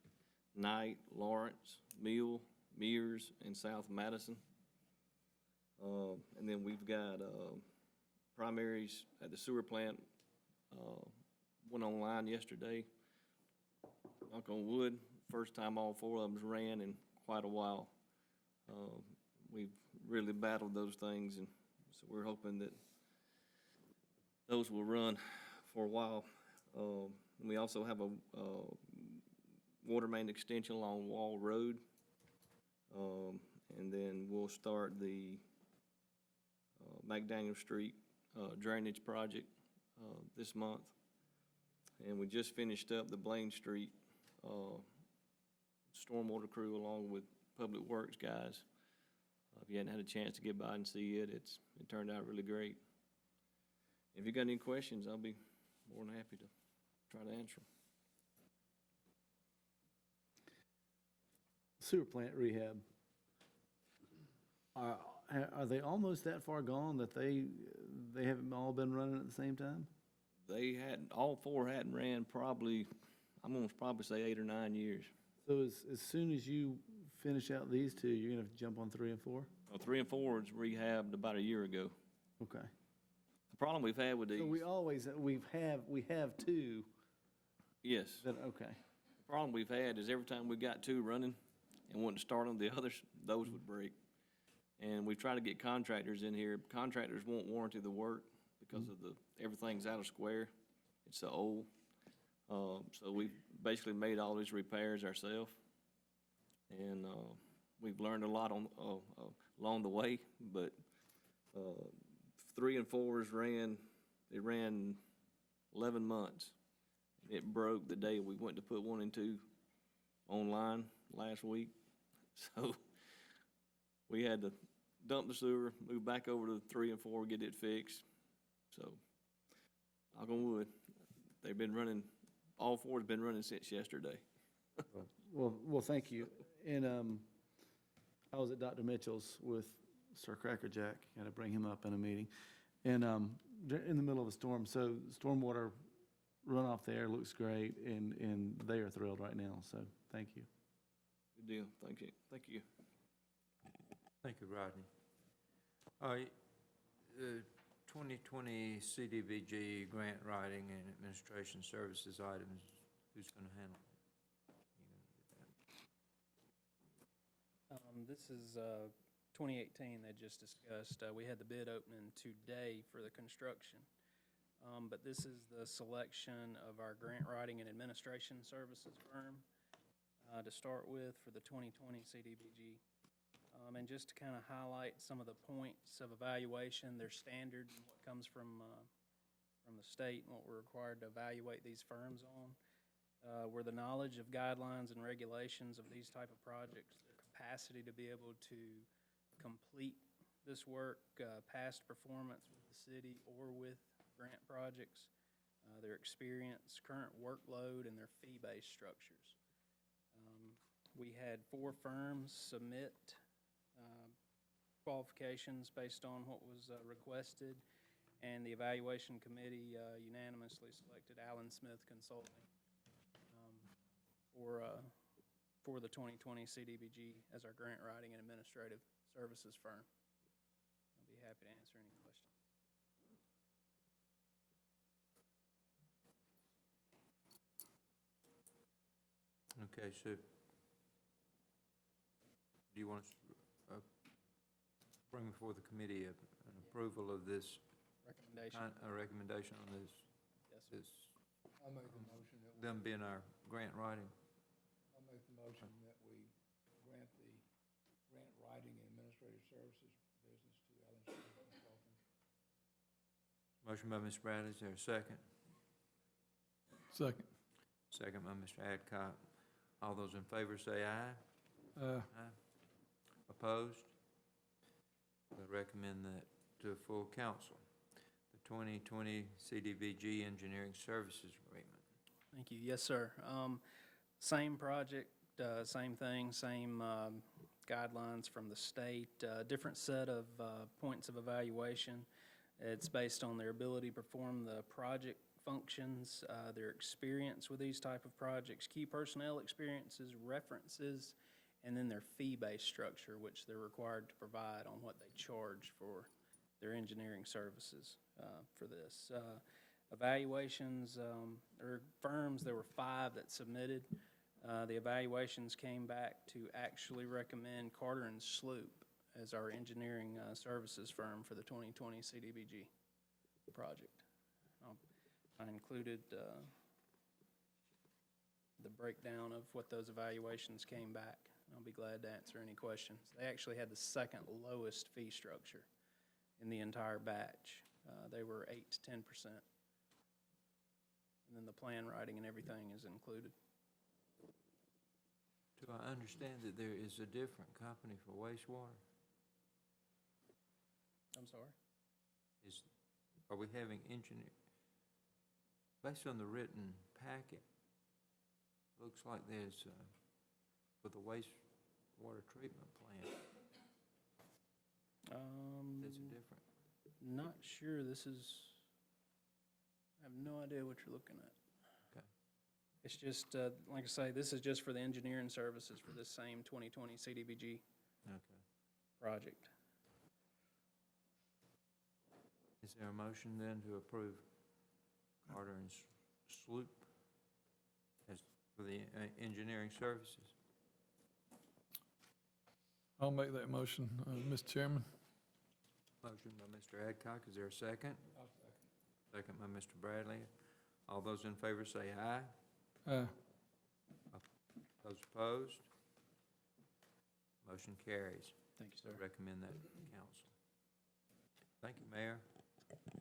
Knight, Lawrence, Mill, Mears, and South Madison. And then we've got primaries at the sewer plant. Went online yesterday. Knock on wood, first time all four of them ran in quite a while. We've really battled those things, and so we're hoping that those will run for a while. We also have a water main extension along Wall Road. And then we'll start the McDaniel Street drainage project this month. And we just finished up the Blaine Street stormwater crew along with Public Works guys. If you hadn't had a chance to get by and see it, it turned out really great. If you got any questions, I'll be more than happy to try to answer them. Sewer plant rehab. Are they almost that far gone that they haven't all been running at the same time? All four hadn't ran probably, I'm gonna probably say 8 or 9 years. So as soon as you finish out these two, you're gonna jump on 3 and 4? Well, 3 and 4 was rehabbed about a year ago. Okay. The problem we've had with these. So we have two. Yes. Okay. The problem we've had is every time we got two running and wanted to start them, the others, those would break. And we try to get contractors in here. Contractors won't warranty the work because of everything's out of square. It's so old. So we basically made all these repairs ourselves. And, we've learned a lot along the way, but, 3 and 4s ran 11 months. It broke the day we went to put 1 and 2 online last week. So we had to dump the sewer, move back over to 3 and 4, get it fixed. So, knock on wood, they've been running, all 4's been running since yesterday. Well, thank you. And I was at Dr. Mitchell's with Sir Crackerjack, got to bring him up in a meeting. And in the middle of a storm, so stormwater runoff there looks great, and they are thrilled right now, so thank you. Good deal, thank you, thank you. Thank you, Rodney. All right, 2020 CDBG grant writing and administration services items, who's going to handle it? This is 2018 they just discussed. We had the bid opening today for the construction. But this is the selection of our grant writing and administration services firm to start with for the 2020 CDBG. And just to kind of highlight some of the points of evaluation, their standard and what comes from the state and what we're required to evaluate these firms on. Were the knowledge of guidelines and regulations of these type of projects, their capacity to be able to complete this work, past performance with the city or with grant projects, their experience, current workload, and their fee-based structures. We had 4 firms submit qualifications based on what was requested, and the evaluation committee unanimously selected Allen Smith Consulting for the 2020 CDBG as our grant writing and administrative services firm. I'll be happy to answer any questions. Okay, so do you want to bring before the committee an approval of this? Recommendation. A recommendation on this? Yes, sir. This, I'll make the motion that them being our grant writing? I'll make the motion that we grant the grant writing and administrative services business to Allen Smith Consulting. Motion by Ms. Bradley, is there a second? Second. Second by Mr. Adcock. All those in favor say aye. Aye. Opposed? I recommend that to full council. The 2020 CDBG Engineering Services Agreement. Thank you. Yes, sir. Same project, same thing, same guidelines from the state, different set of points of evaluation. It's based on their ability to perform the project functions, their experience with these type of projects, key personnel experiences, references, and then their fee-based structure, which they're required to provide on what they charge for their engineering services for this. Evaluations, or firms, there were 5 that submitted. The evaluations came back to actually recommend Carter and Sloop as our engineering services firm for the 2020 CDBG project. I included the breakdown of what those evaluations came back. I'll be glad to answer any questions. They actually had the second lowest fee structure in the entire batch. They were 8 to 10%. And then the plan writing and everything is included. Do I understand that there is a different company for wastewater? I'm sorry? Are we having based on the written packet, looks like there's, with the wastewater treatment plant, there's a different. Not sure. This is, I have no idea what you're looking at. Okay. It's just, like I say, this is just for the engineering services for this same 2020 CDBG Okay. project. Is there a motion then to approve Carter and Sloop as for the engineering services? I'll make that motion, Mr. Chairman. Motion by Mr. Adcock, is there a second? Second by Mr. Bradley. All those in favor say aye. Aye. Those opposed? Motion carries. Thank you, sir. Recommend that to the council. Thank you, Mayor.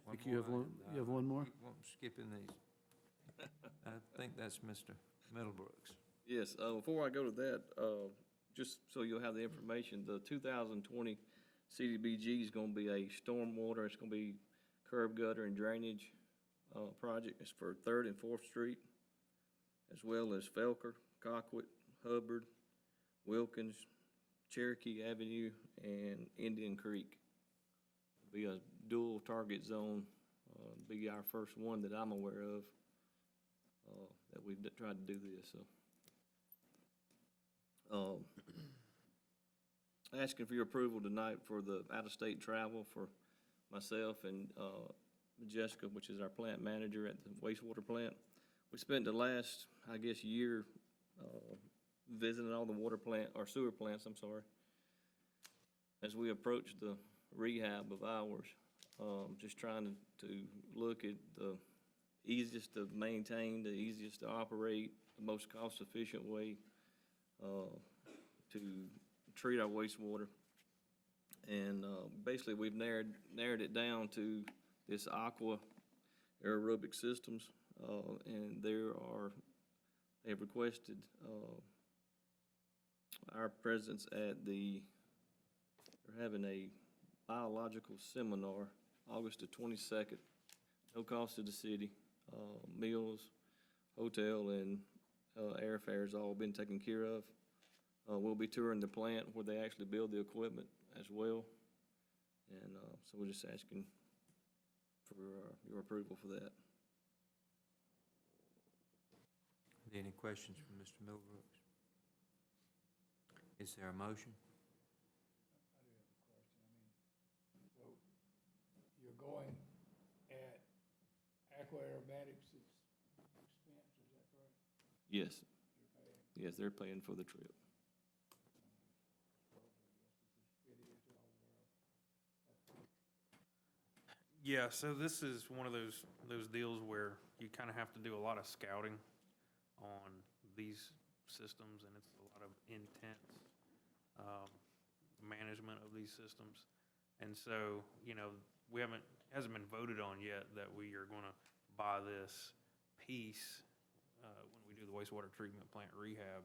One Think you have more one, item. you have one more? Keep skipping these. I think that's Mr. Middlebrooks. Yes, before I go to that, just so you'll have the information, the 2020 CDBG is gonna be a stormwater, it's gonna be curb gutter and drainage, project. It's for 3rd and 4th Street, as well as Felker, Cockwood, Hubbard, Wilkins, Cherokee Avenue, and Indian Creek. It'll be a dual target zone, be our first one that I'm aware of, that we've tried to do this, so. Asking for your approval tonight for the out-of-state travel for myself and Jessica, which is our plant manager at the wastewater plant. We spent the last, I guess, year visiting all the water plant, or sewer plants, I'm sorry. As we approach the rehab of ours, just trying to look at the easiest to maintain, the easiest to operate, the most cost-efficient way to treat our wastewater. And basically, we've narrowed it down to this aqua aerobic systems, and they have requested our presence at they're having a biological seminar, August the 22nd, no cost to the city, meals, hotel, and airfares all been taken care of. We'll be touring the plant where they actually build the equipment as well. And so we're just asking for your approval for that. Any questions from Mr. Middlebrooks? Is there a motion? You're going at Aqua Aerobatics' expense, is that correct? Yes. Yes, they're paying for the trip. Yeah, so this is one of those deals where you kind of have to do a lot of scouting on these systems, and it's a lot of intense management of these systems. And so, you know, hasn't been voted on yet that we are going to buy this piece when we do the wastewater treatment plant rehab.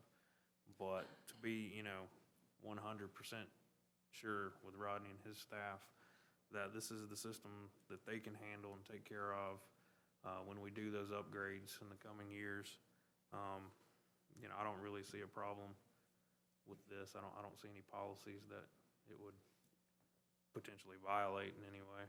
But to be, 100% sure with Rodney and his staff that this is the system that they can handle and take care of when we do those upgrades in the coming years. I don't really see a problem with this. I don't see any policies that it would potentially violate in any way.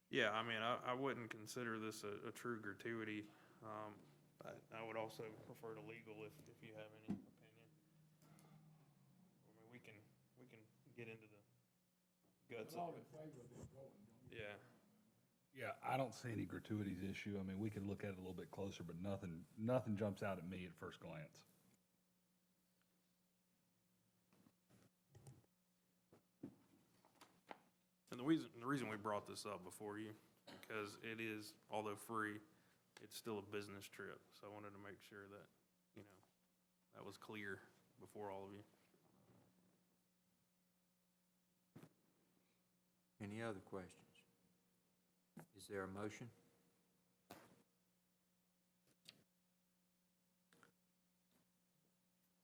Yeah, I mean, I wouldn't consider this a true gratuity. I would also prefer to legal if you have any opinion. I mean, we can get into the guts of it. Yeah. Yeah, I don't see any gratuities issue. I mean, we could look at it a little bit closer, but nothing jumps out at me at first glance. And the reason we brought this up before you, because it is, although free, it's still a business trip. So I wanted to make sure that, that was clear before all of you. Any other questions? Is there a motion?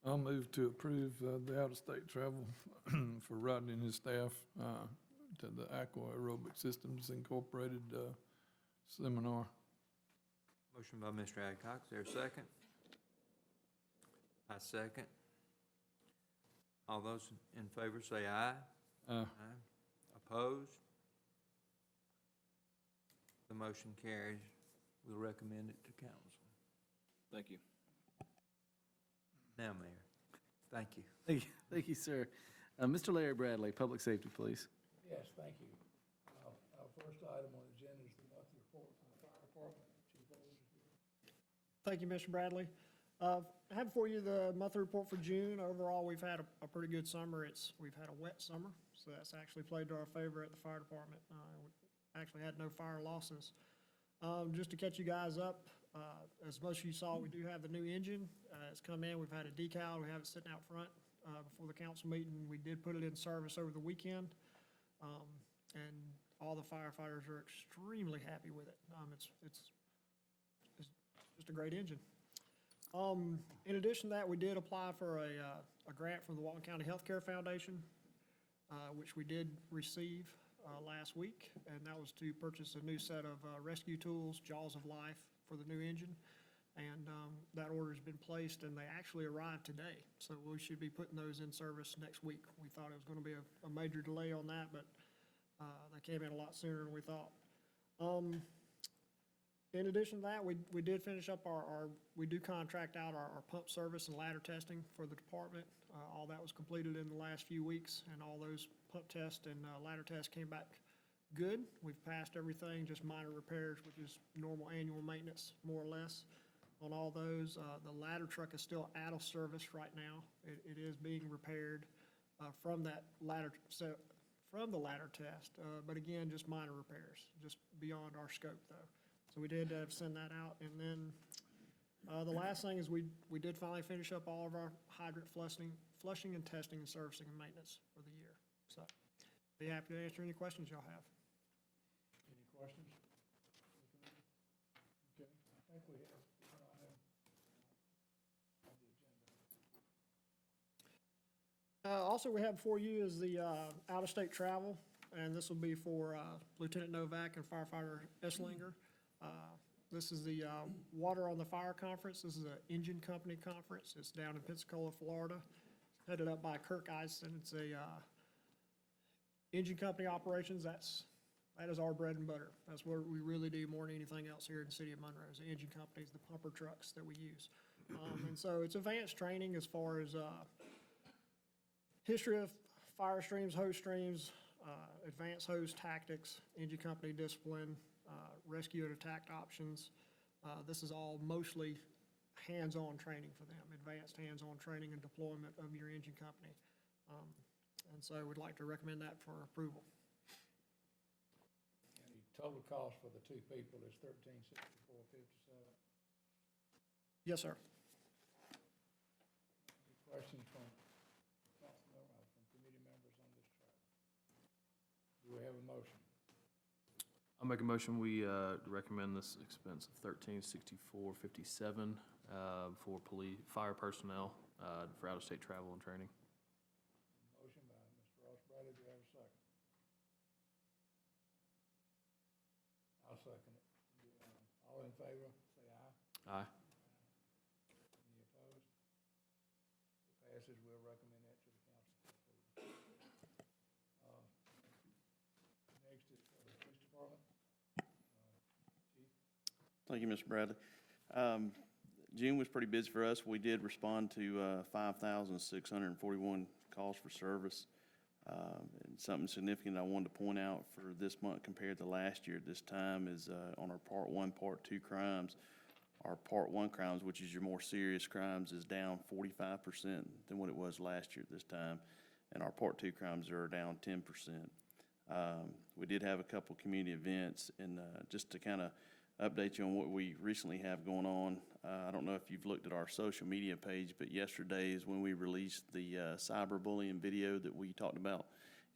I'll move to approve the out-of-state travel for Rodney and his staff to the Aqua Aerobic Systems Incorporated seminar. Motion by Mr. Adcock, is there a second? I second. All those in favor say aye. Aye. Opposed? The motion carries. We'll recommend it to council. Thank you. Now, Mayor, thank you. Thank you, sir. Mr. Larry Bradley, Public Safety, please. Yes, thank you. Our first item on the agenda is the monthly report from the fire department. Chief Bowles is here. Thank you, Mr. Bradley. I have for you the monthly report for June. Overall, we've had a pretty good summer. We've had a wet summer, so that's actually played to our favor at the fire department. We actually had no fire losses. Just to catch you guys up, as most of you saw, we do have the new engine. It's come in. We've had a decal. We have it sitting out front before the council meeting. We did put it in service over the weekend, and all the firefighters are extremely happy with it. It's just a great engine. In addition to that, we did apply for a grant from the Walton County Healthcare Foundation, which we did receive last week, and that was to purchase a new set of rescue tools, Jaws of Life, for the new engine. And that order's been placed, and they actually arrived today. So we should be putting those in service next week. We thought it was going to be a major delay on that, but they came in a lot sooner than we thought. In addition to that, we did finish up we do contract out our pump service and ladder testing for the department. All that was completed in the last few weeks, and all those pump tests and ladder tests came back good. We've passed everything, just minor repairs, which is normal annual maintenance, more or less, on all those. The ladder truck is still out of service right now. It is being repaired from the ladder test, but again, just minor repairs, just beyond our scope, though. So we did send that out. And then the last thing is we did finally finish up all of our hydrant flushing and testing and servicing and maintenance for the year. So be happy to answer any questions y'all have. Any questions? Okay, I think we have the agenda. Also, we have for you is the out-of-state travel, and this will be for Lieutenant Novak and Firefighter Esslinger. This is the Water on the Fire Conference. This is an engine company conference. It's down in Pensacola, Florida, headed up by Kirk Eisen. It's a engine company operations. That is our bread and butter. That's what we really do more than anything else here in the city of Monroe, is the engine companies, the pumper trucks that we use. And so it's advanced training as far as history of fire streams, hose streams, advanced hose tactics, engine company discipline, rescue and attack options. This is all mostly hands-on training for them, advanced hands-on training and deployment of your engine company. And so we'd like to recommend that for approval. And the total cost for the two people is $1364.57. Yes, sir. Any questions from council members, from committee members on this chart? Do we have a motion? I'll make a motion, we recommend this expense of $1364.57 for fire personnel for out-of-state travel and training. Motion by Mr. Ross Bradley, do we have a second? I'll second it. All in favor, say aye. Aye. Any opposed? It passes, we'll recommend that to the council for approval. Next is for the police department. Chief? Thank you, Mr. Bradley. June was pretty busy for us. We did respond to 5,641 calls for service. And something significant I wanted to point out for this month compared to last year at this time is on our Part 1, Part 2 crimes. Our Part 1 crimes, which is your more serious crimes, is down 45% than what it was last year at this time. And our Part 2 crimes are down 10%. We did have a couple community events, and just to kind of update you on what we recently have going on. I don't know if you've looked at our social media page, but yesterday is when we released the cyberbullying video that we talked about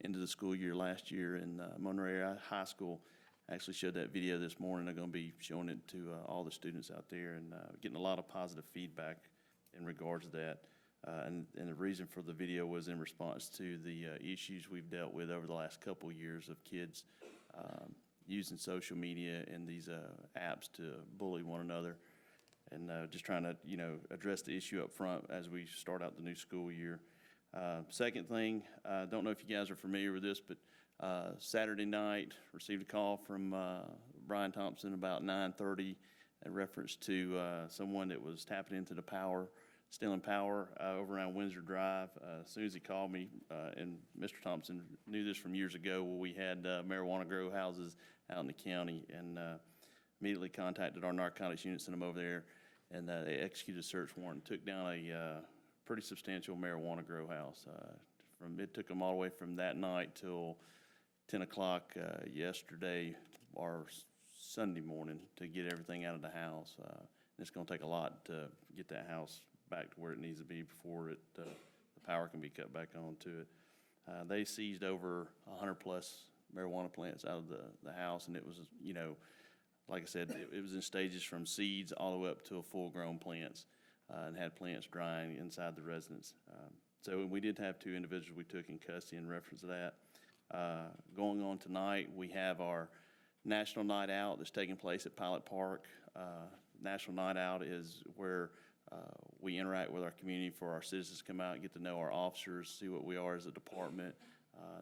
into the school year last year in Monroe Area High School. I actually showed that video this morning. I'm going to be showing it to all the students out there and getting a lot of positive feedback in regards to that. And the reason for the video was in response to the issues we've dealt with over the last couple of years of kids using social media and these apps to bully one another, and just trying to, address the issue up front as we start out the new school year. Second thing, I don't know if you guys are familiar with this, but Saturday night, received a call from Brian Thompson about 9:30 in reference to someone that was tapping into the power, stealing power over around Windsor Drive. As soon as he called me, and Mr. Thompson knew this from years ago, where we had marijuana grow houses out in the county, and immediately contacted our narcotics unit, sent them over there. and they executed a search warrant, took down a pretty substantial marijuana grow house. It took them all the way from that night till 10 o'clock yesterday or Sunday morning to get everything out of the house. It's going to take a lot to get that house back to where it needs to be before the power can be cut back on to it. They seized over 100-plus marijuana plants out of the house, and it was, like I said, it was in stages from seeds all the way up to full-grown plants, and had plants drying inside the residence. So we did have 2 individuals we took in custody in reference to that. Going on tonight, we have our National Night Out that's taking place at Pilot Park. National Night Out is where we interact with our community for our citizens to come out and get to know our officers, see what we are as a department.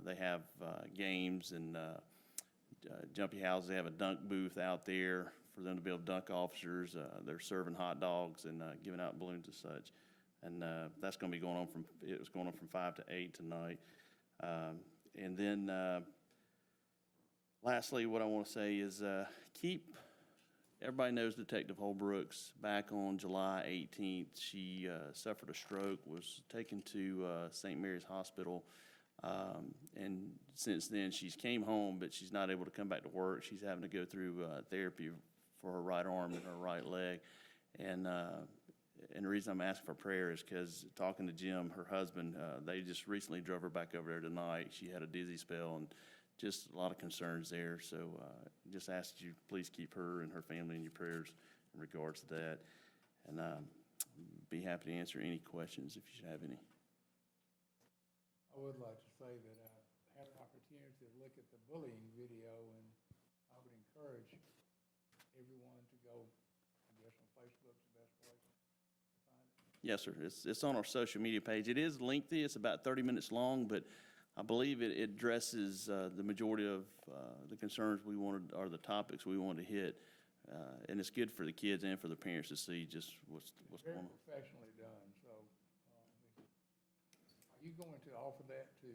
They have games and jumpy houses. They have a dunk booth out there for them to be able to dunk officers. They're serving hot dogs and giving out balloons and such. And that's going to be going on it was going on from 5 to 8 tonight. And then lastly, what I want to say is everybody knows Detective Holbrooks. Back on July 18th, she suffered a stroke, was taken to St. Mary's Hospital. And since then, she's came home, but she's not able to come back to work. She's having to go through therapy for her right arm and her right leg. And the reason I'm asking for prayer is because talking to Jim, her husband, they just recently drove her back over there tonight. She had a dizzy spell and just a lot of concerns there. So just ask that you please keep her and her family in your prayers in regards to that. And be happy to answer any questions if you should have any. I would like to say that I had an opportunity to look at the bullying video, and I would encourage everyone to go, I guess, on Facebook's the best place to find it. Yes, sir. It's on our social media page. It is lengthy. It's about 30 minutes long, but I believe it addresses the majority of the concerns we wanted, or the topics we wanted to hit. And it's good for the kids and for the parents to see just what's going on. Very professionally done, so are you going to offer that to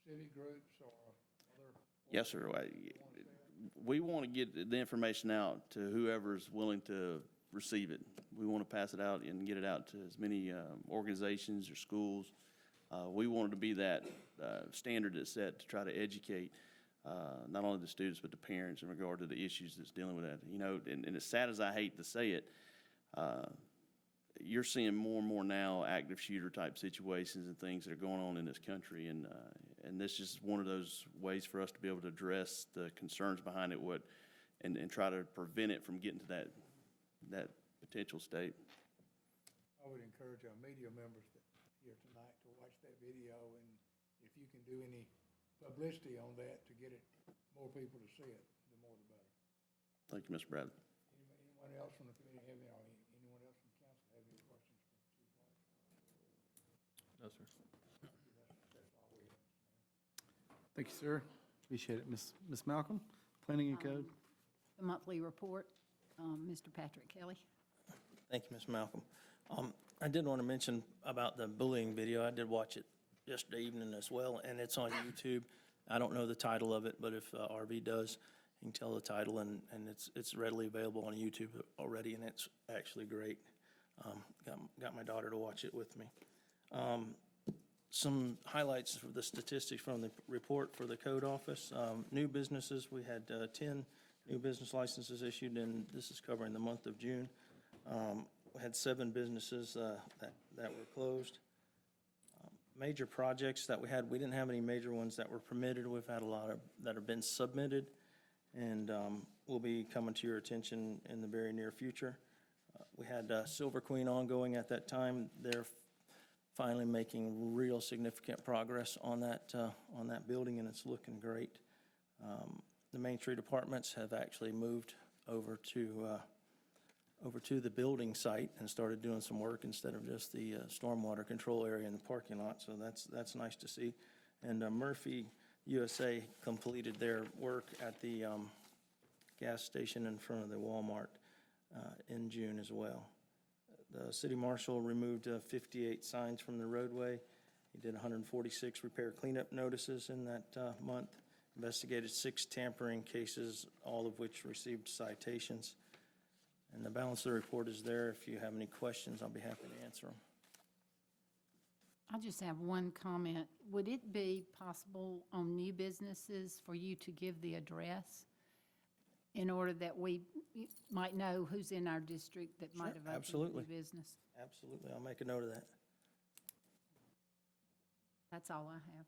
civic groups or other? Yes, sir. We want to get the information out to whoever's willing to receive it. We want to pass it out and get it out to as many organizations or schools. We wanted to be that standard that's set to try to educate not only the students but the parents in regard to the issues that's dealing with that. And as sad as I hate to say it, you're seeing more and more now active shooter type situations and things that are going on in this country, and this is one of those ways for us to be able to address the concerns behind it, and try to prevent it from getting to that potential state. I would encourage our media members here tonight to watch that video, and if you can do any publicity on that to get it, more people to see it, the more the better. Thank you, Mr. Bradley. Anyone else from the committee have any, or anyone else from council have any questions for Chief White? No, sir. That's all we have. Thank you, sir. Appreciate it. Ms. Malcolm, Planning and Code. The monthly report, Mr. Patrick Kelly. Thank you, Ms. Malcolm. I did want to mention about the bullying video. I did watch it yesterday evening as well, and it's on YouTube. I don't know the title of it, but if RV does, you can tell the title, and it's readily available on YouTube already, and it's actually great. Got my daughter to watch it with me. Some highlights for the statistics from the report for the code office. New businesses, we had 10 new business licenses issued, and this is covering the month of June. We had 7 businesses that were closed. Major projects that we had, we didn't have any major ones that were permitted. We've had a lot of that have been submitted, and will be coming to your attention in the very near future. We had Silver Queen ongoing at that time. They're finally making real significant progress on that building, and it's looking great. The Main Street apartments have actually moved over to the building site and started doing some work instead of just the stormwater control area in the parking lot, so that's nice to see. And Murphy USA completed their work at the gas station in front of the Walmart in June as well. The city marshal removed 58 signs from the roadway. He did 146 repair cleanup notices in that month, investigated 6 tampering cases, all of which received citations. And the balance of the report is there. If you have any questions, I'll be happy to answer them. I just have one comment. Would it be possible on new businesses for you to give the address in order that we might know who's in our district that might have opened a absolutely. new business? Absolutely, I'll make a note of that. That's all I have.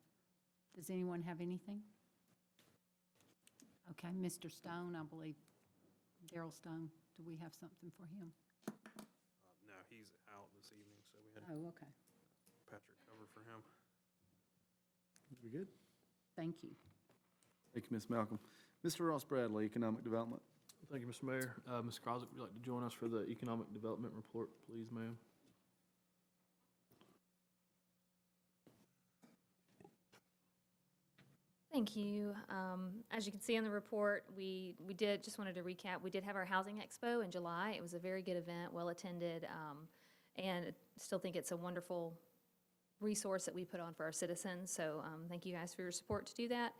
Does anyone have anything? Okay, Mr. Stone, I believe, Darrell Stone, do we have something for him? No, he's out this evening, so we had Oh, okay. Patrick cover for him. We good? Thank you. Thank you, Ms. Malcolm. Mr. Ross Bradley, Economic Development. Thank you, Mr. Mayor. Ms. Crosett, would you like to join us for the economic development report, please, ma'am? Thank you. As you can see in the report, we did, just wanted to recap, we did have our Housing Expo in July. It was a very good event, well-attended, and I still think it's a wonderful resource that we put on for our citizens. So thank you guys for your support to do that.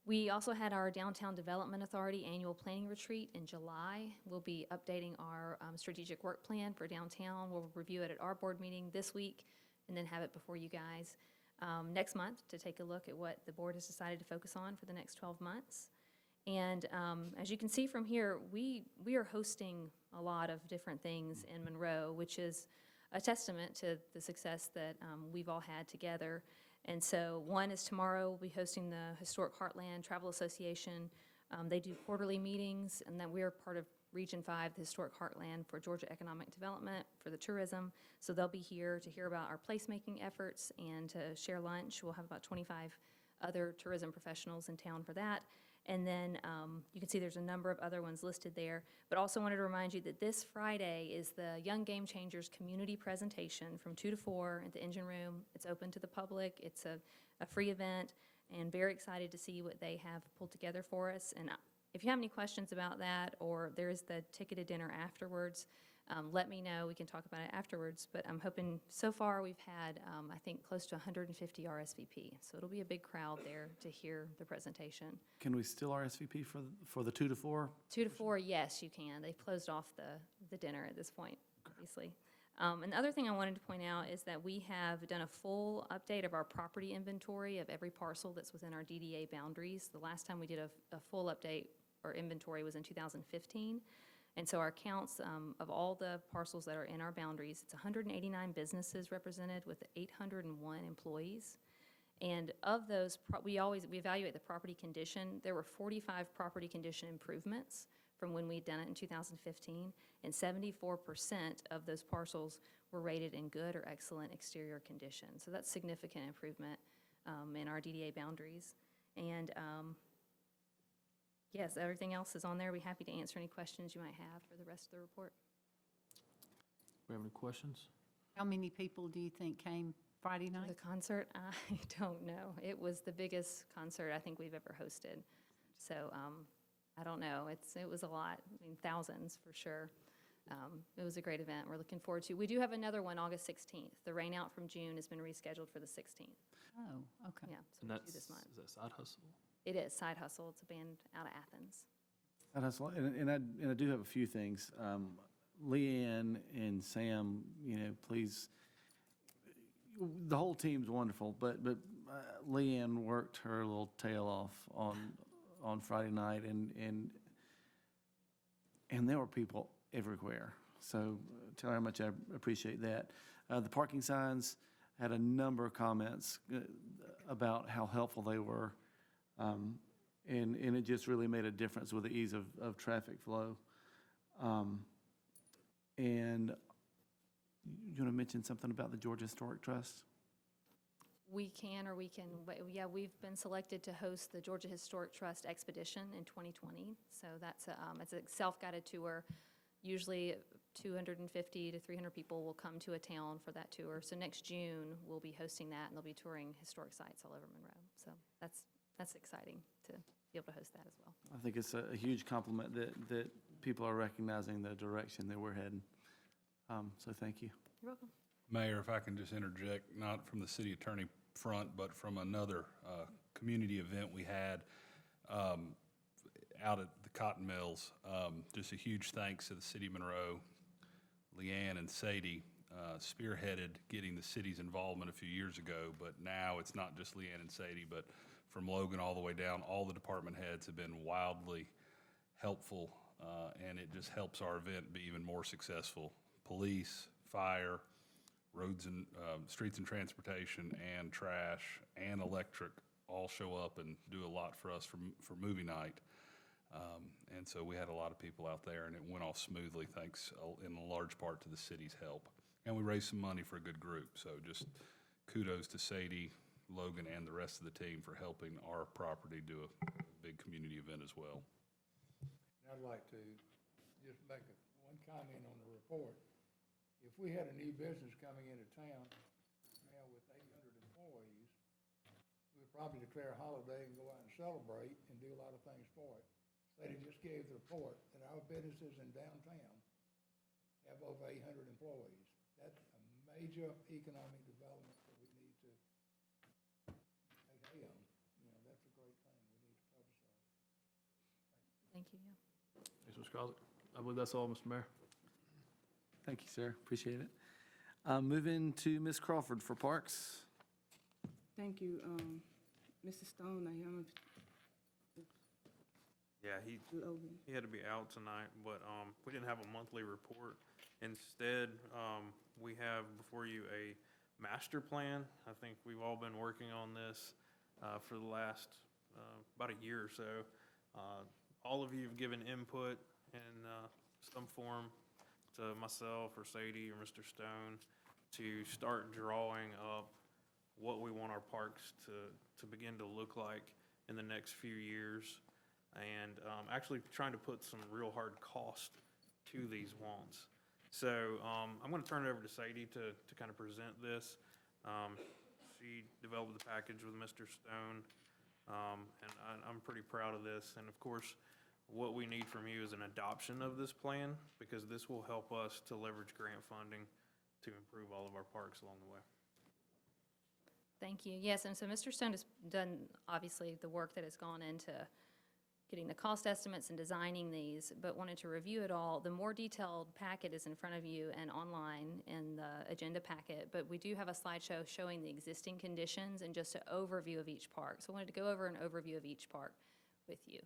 We also had our Downtown Development Authority Annual Planning Retreat in July. We'll be updating our strategic work plan for downtown. We'll review it at our board meeting this week and then have it before you guys next month to take a look at what the board has decided to focus on for the next 12 months. And as you can see from here, we are hosting a lot of different things in Monroe, which is a testament to the success that we've all had together. And so one is tomorrow, we'll be hosting the Historic Heartland Travel Association. They do quarterly meetings, and then we're part of Region 5, the Historic Heartland for Georgia Economic Development for the tourism. So they'll be here to hear about our placemaking efforts and to share lunch. We'll have about 25 other tourism professionals in town for that. And then you can see there's a number of other ones listed there. But also wanted to remind you that this Friday is the Young Game Changers community presentation from 2 to 4 at the Engine Room. It's open to the public. It's a free event, and very excited to see what they have pulled together for us. And if you have any questions about that, or there's the ticketed dinner afterwards, let me know. We can talk about it afterwards. But I'm hoping, so far we've had, I think, close to 150 RSVP. So it'll be a big crowd there to hear the presentation. Can we still RSVP for the 2 to 4? 2 to 4, yes, you can. They've closed off the dinner at this point, obviously. And the other thing I wanted to point out is that we have done a full update of our property inventory of every parcel that's within our DDA boundaries. The last time we did a full update or inventory was in 2015. And so our counts of all the parcels that are in our boundaries, it's 189 businesses represented with 801 employees. And of those, we evaluate the property condition. There were 45 property condition improvements from when we'd done it in 2015, and 74% of those parcels were rated in good or excellent exterior condition. So that's significant improvement in our DDA boundaries. And yes, everything else is on there. We'd be happy to answer any questions you might have for the rest of the report. Do we have any questions? How many people do you think came Friday night? The concert, I don't know. It was the biggest concert I think we've ever hosted. So I don't know. It was a lot. I mean, thousands for sure. It was a great event. We're looking forward to. We do have another one August 16th. The Rain Out from June has been rescheduled for the 16th. Oh, okay. Yeah, so And we'll that's, do this month. is that Side Hustle? It is Side Hustle. It's a band out of Athens. And I do have a few things. Leanne and Sam, please, the whole team's wonderful, but Leanne worked her little tail off on Friday night, and there were people everywhere. So tell her how much I appreciate that. The parking signs had a number of comments about how helpful they were. And it just really made a difference with the ease of traffic flow. And you want to mention something about the Georgia Historic Trust? We can, yeah, we've been selected to host the Georgia Historic Trust Expedition in 2020. So it's a self-guided tour. Usually 250 to 300 people will come to a town for that tour. So next June, we'll be hosting that, and they'll be touring historic sites all over Monroe. So that's exciting to be able to host that as well. I think it's a huge compliment that people are recognizing the direction that we're heading. So thank you. You're welcome. Mayor, if I can just interject, not from the city attorney front, but from another community event we had. out at the cotton mills. Just a huge thanks to the city of Monroe, Leanne and Sadie, spearheaded getting the city's involvement a few years ago, but now it's not just Leanne and Sadie, but from Logan all the way down, all the department heads have been wildly helpful, and it just helps our event be even more successful. Police, fire, roads and streets and transportation, and trash, and electric all show up and do a lot for us for movie night. And so we had a lot of people out there, and it went off smoothly, thanks in large part to the city's help. And we raised some money for a good group, so just kudos to Sadie, Logan, and the rest of the team for helping our property do a big community event as well. I'd like to just make one comment on the report. If we had a new business coming into town now with 800 employees, we'd probably declare a holiday and go out and celebrate and do a lot of things for it. They just gave the report that our businesses in downtown have over 800 employees. That's a major economic development that we need to take hay on. You know, that's a great thing. We need to publicize. Thank you, yeah. Thanks, Mr. Crosby. I believe that's all, Mr. Mayor. Thank you, sir. Appreciate it. Moving to Ms. Crawford for Parks. Thank you, Mr. Stone. Yeah, he had to be out tonight, but we didn't have a monthly report. Instead, we have before you a master plan. I think we've all been working on this for the last about a year or so. All of you have given input in some form to myself or Sadie or Mr. Stone to start drawing up what we want our parks to begin to look like in the next few years, and actually trying to put some real hard cost to these wants. So I'm going to turn it over to Sadie to kind of present this. She developed the package with Mr. Stone, and I'm pretty proud of this. And of course, what we need from you is an adoption of this plan, because this will help us to leverage grant funding to improve all of our parks along the way. Thank you. Yes, and so Mr. Stone has done, obviously, the work that has gone into getting the cost estimates and designing these, but wanted to review it all. The more detailed packet is in front of you and online in the agenda packet, but we do have a slideshow showing the existing conditions and just an overview of each park. So I wanted to go over an overview of each park with you.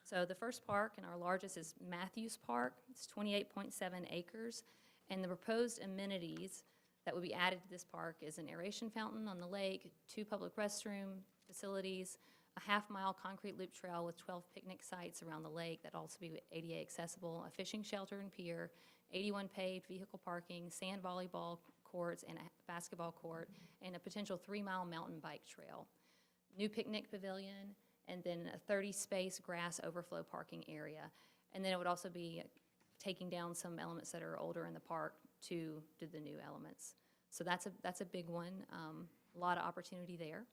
So the first park and our largest is Matthews Park. It's 28.7 acres, and the proposed amenities that would be added to this park is an aeration fountain on the lake, 2 public restroom facilities, a half-mile concrete loop trail with 12 picnic sites around the lake that also be ADA accessible, a fishing shelter and pier, 81 paved vehicle parking, sand volleyball courts, and a basketball court, and a potential 3-mile mountain bike trail. New picnic pavilion, and then a 30-space grass overflow parking area. And then it would also be taking down some elements that are older in the park to do the new elements. So that's a big one, a lot of opportunity there.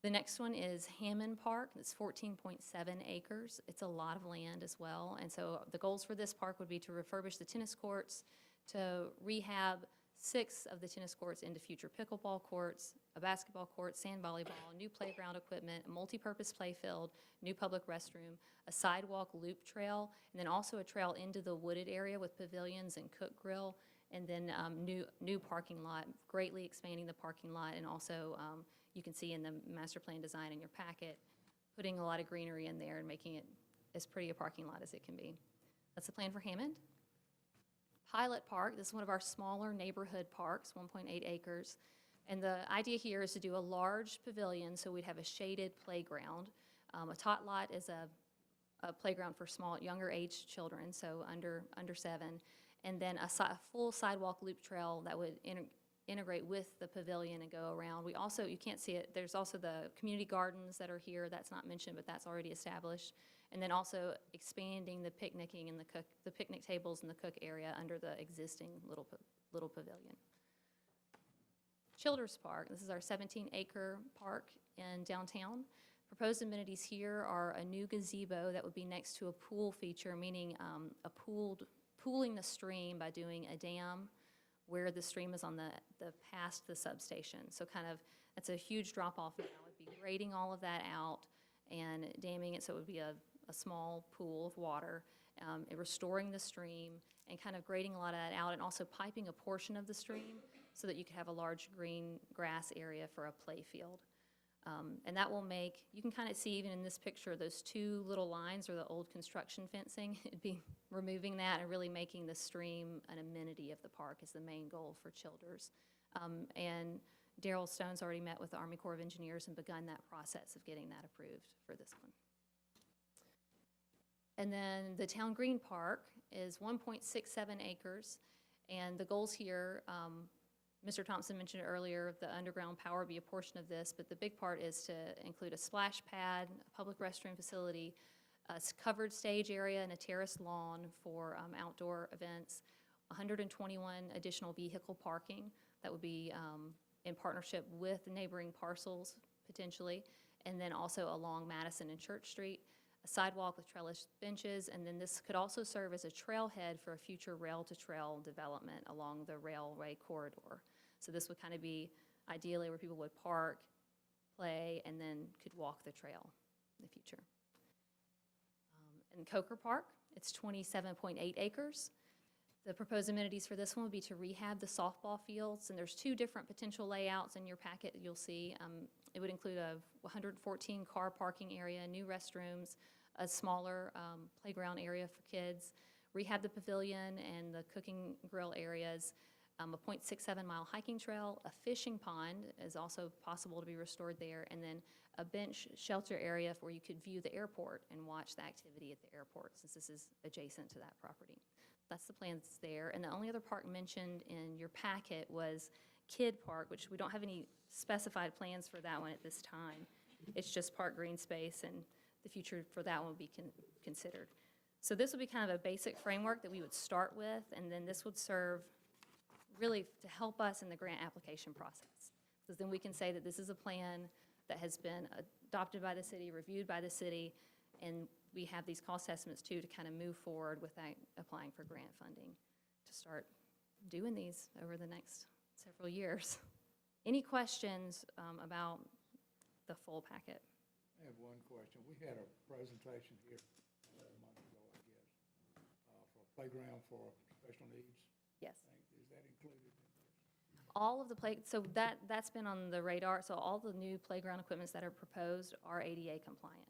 The next one is Hammond Park. It's 14.7 acres. It's a lot of land as well. And so the goals for this park would be to refurbish the tennis courts, to rehab 6 of the tennis courts into future pickleball courts, a basketball court, sand volleyball, new playground equipment, a multi-purpose play field, new public restroom, a sidewalk loop trail, and then also a trail into the wooded area with pavilions and cook grill, and then new parking lot, greatly expanding the parking lot, and also you can see in the master plan design in your packet, putting a lot of greenery in there and making it as pretty a parking lot as it can be. That's the plan for Hammond. Pilot Park, this is one of our smaller neighborhood parks, 1.8 acres. And the idea here is to do a large pavilion, so we'd have a shaded playground. A tot lot is a playground for younger age children, so under 7. And then a full sidewalk loop trail that would integrate with the pavilion and go around. We also, you can't see it, there's also the community gardens that are here. That's not mentioned, but that's already established. And then also expanding the picnicking and the picnic tables and the cook area under the existing little pavilion. Childers Park, this is our 17-acre park in downtown. Proposed amenities here are a new gazebo that would be next to a pool feature, meaning pooling the stream by doing a dam where the stream is on the past the substation. So kind of, that's a huge drop-off now. It'd be grading all of that out and damming it so it would be a small pool of water, and restoring the stream, and kind of grading a lot of that out, and also piping a portion of the stream so that you could have a large green grass area for a play field. And that will make, you can kind of see even in this picture, those two little lines are the old construction fencing. It'd be removing that and really making the stream an amenity of the park is the main goal for Childers. And Daryl Stone's already met with the Army Corps of Engineers and begun that process of getting that approved for this one. And then the Town Green Park is 1.67 acres, and the goals here, Mr. Thompson mentioned it earlier, the underground power would be a portion of this, but the big part is to include a splash pad, a public restroom facility, a covered stage area, and a terraced lawn for outdoor events, 121 additional vehicle parking that would be in partnership with neighboring parcels potentially, and then also along Madison and Church Street, a sidewalk with trellis benches, and then this could also serve as a trailhead for a future rail-to-trail development along the railway corridor. So this would kind of be ideally where people would park, play, and then could walk the trail in the future. In Coker Park, it's 27.8 acres. The proposed amenities for this one would be to rehab the softball fields, and there's two different potential layouts in your packet that you'll see. It would include a 114 car parking area, new restrooms, a smaller playground area for kids, rehab the pavilion and the cooking grill areas, a 0.67 mile hiking trail, a fishing pond is also possible to be restored there, and then a bench shelter area where you could view the airport and watch the activity at the airport, since this is adjacent to that property. That's the plan that's there. And the only other park mentioned in your packet was Kidd Park, which we don't have any specified plans for that one at this time. It's just park green space, and the future for that one will be considered. So this would be kind of a basic framework that we would start with, and then this would serve really to help us in the grant application process. Because then we can say that this is a plan that has been adopted by the city, reviewed by the city, and we have these cost estimates too to kind of move forward with that, applying for grant funding to start doing these over the next several years. Any questions about the full packet? I have one question. We had a presentation here a month ago, I guess, for a playground for special needs. Yes. Is that included in this? All of the so that's been on the radar. So all the new playground equipments that are proposed are ADA compliant.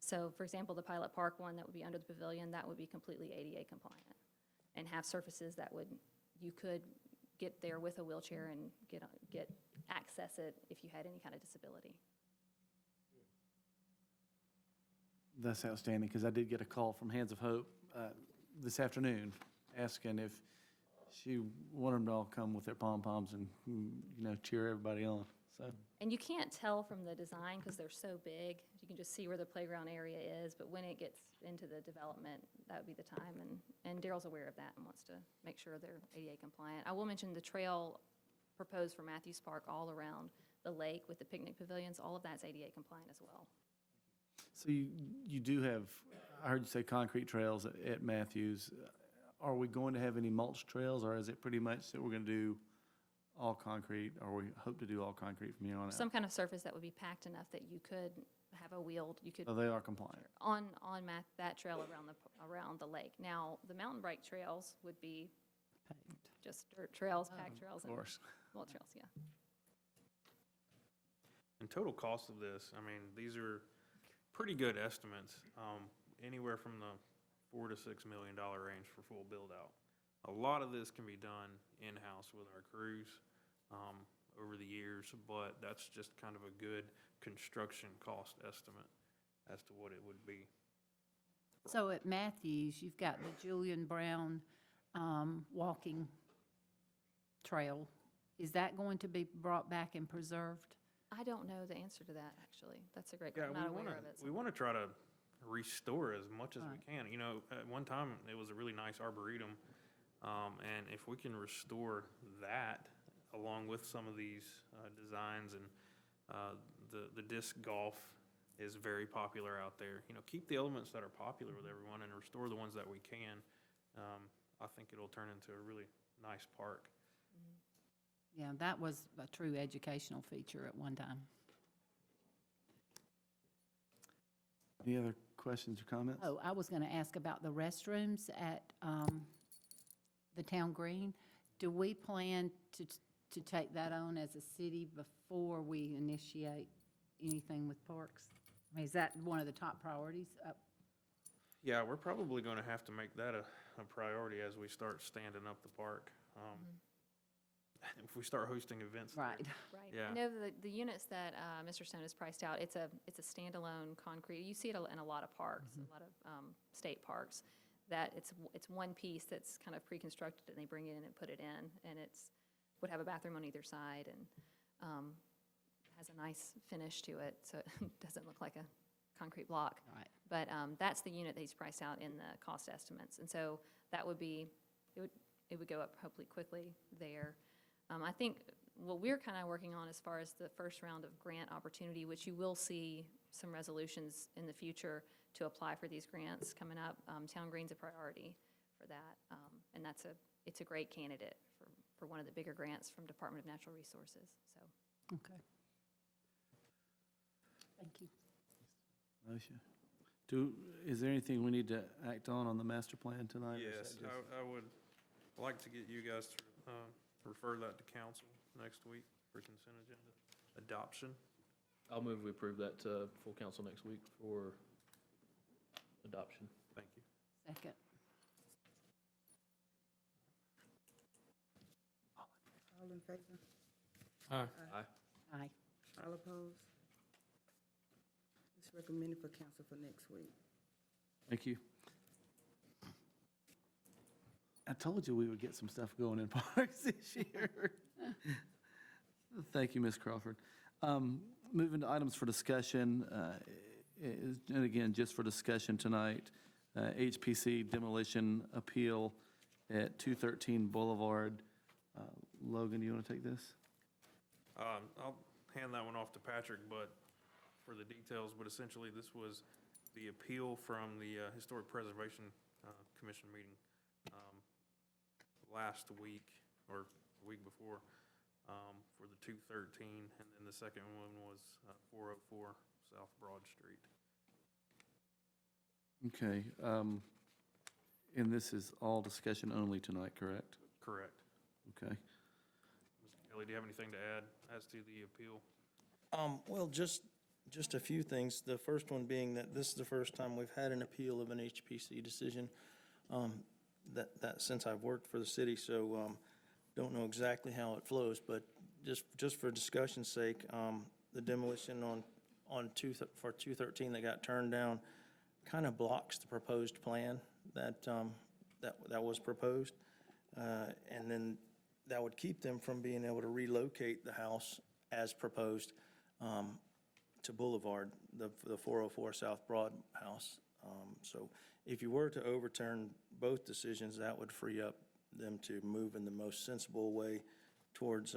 So for example, the Pilot Park one that would be under the pavilion, that would be completely ADA compliant and have surfaces that you could get there with a wheelchair and access it if you had any kind of disability. That's outstanding, because I did get a call from Hands of Hope this afternoon asking if she wanted them to all come with their pom-poms and, cheer everybody on, so. And you can't tell from the design because they're so big. You can just see where the playground area is, but when it gets into the development, that would be the time. And Daryl's aware of that and wants to make sure they're ADA compliant. I will mention the trail proposed for Matthews Park all around the lake with the picnic pavilions, all of that's ADA compliant as well. So you do have, I heard you say concrete trails at Matthews. Are we going to have any mulch trails, or is it pretty much that we're going to do all concrete, or we hope to do all concrete from here on out? Some kind of surface that would be packed enough that you could have a wheeled, Oh, they are compliant. on that trail around the lake. Now, the mountain bike trails would be just dirt trails, packed trails, Of course. and mulch trails, yeah. And total cost of this, I mean, these are pretty good estimates, anywhere from the $4 to $6 million range for full build-out. A lot of this can be done in-house with our crews over the years, but that's just kind of a good construction cost estimate as to what it would be. So at Matthews, you've got the Julian Brown walking trail. Is that going to be brought back and preserved? I don't know the answer to that, actually. That's a great Yeah, question. I'm not aware of it. we want to try to restore as much as we can. At one time, it was a really nice arboretum, and if we can restore that along with some of these designs, and the disc golf is very popular out there. Keep the elements that are popular with everyone and restore the ones that we can. I think it'll turn into a really nice park. Yeah, that was a true educational feature at one time. Any other questions or comments? Oh, I was going to ask about the restrooms at the town green. Do we plan to take that on as a city before we initiate anything with parks? I mean, is that one of the top priorities? Yeah, we're probably gonna have to make that a priority as we start standing up the park. If we start hosting events. there. Right. Right. Yeah. I know the units that Mr. Stone has priced out, it's a standalone concrete. You see it in a lot of parks, a lot of state parks, that it's one piece that's kind of pre-constructed, and they bring it in and put it in, and would have a bathroom on either side, and has a nice finish to it, so it doesn't look like a concrete block. Right. But that's the unit that he's priced out in the cost estimates, and so that would be, it would go up hopefully quickly there. I think what we're kind of working on as far as the first round of grant opportunity, which you will see some resolutions in the future to apply for these grants coming up. Town Green's a priority for that, and it's a great candidate for one of the bigger grants from Department of Natural Resources, so. Okay. Thank you. Motion. Is there anything we need to act on the master plan tonight? or is Yes, that just- I would like to get you guys to refer that to council next week for consent agenda adoption. I'll move we approve that to full council next week for adoption. Thank you. Second. All in favor? Aye. Aye. All opposed? It's recommended for council for next week. Thank you. I told you we would get some stuff going in parks this year. Thank you, Ms. Crawford. Moving to items for discussion, and again, just for discussion tonight, HPC demolition appeal at 213 Boulevard. Logan, you want to take this? I'll hand that one off to Patrick, but for the details, but essentially this was the appeal from the Historic Preservation Commission meeting last week, or the week before, for the 213, and then the second one was 404 South Broad Street. Okay, and this is all discussion only tonight, correct? Correct. Okay. Mr. Kelly, do you have anything to add as to the appeal? Well, just a few things. The first one being that this is the first time we've had an appeal of an HPC decision that since I've worked for the city, so don't know exactly how it flows, but just for discussion's sake, the demolition for 213 that got turned down kind of blocks the proposed plan that was proposed, and then that would keep them from being able to relocate the house as proposed to Boulevard, the 404 South Broad house. So if you were to overturn both decisions, that would free up them to move in the most sensible way towards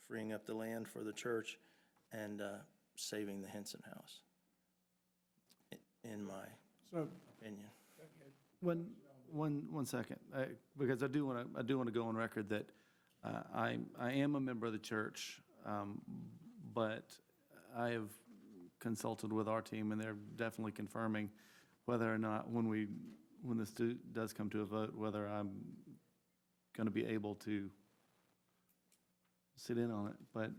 freeing up the land for the church and saving the Henson House, in my opinion. One second, because I do want to go on record that I am a member of the church, but I have consulted with our team, and they're definitely confirming whether or not when this does come to a vote, whether I'm going to be able to sit in on it. But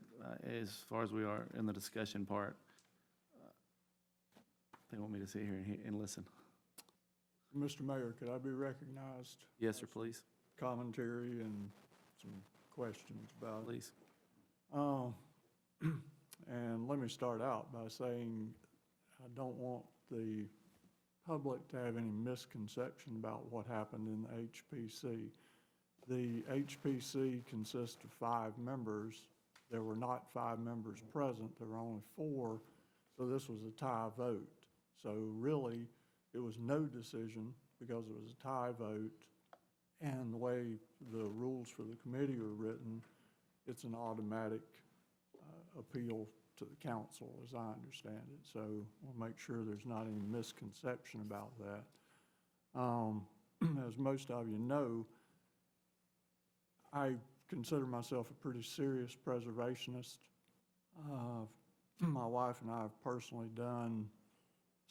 as far as we are in the discussion part, they want me to sit here and listen. Mr. Mayor, could I be recognized? Yes, sir, please. Commentary and some questions about it. Please. And let me start out by saying I don't want the public to have any misconception about what happened in the HPC. The HPC consists of 5 members. There were not 5 members present. There were only 4, so this was a tie vote. So really, it was no decision because it was a tie vote, and the way the rules for the committee are written, it's an automatic appeal to the council, as I understand it. So we'll make sure there's not any misconception about that. As most of you know, I consider myself a pretty serious preservationist. My wife and I have personally done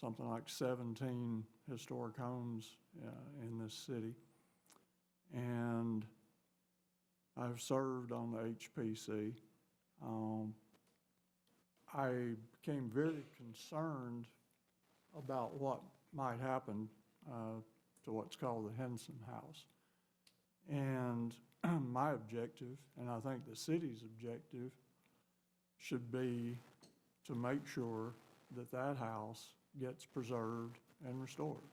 something like 17 historic homes in this city. And I've served on the HPC. I became very concerned about what might happen to what's called the Henson House. And my objective, and I think the city's objective, should be to make sure that that house gets preserved and restored.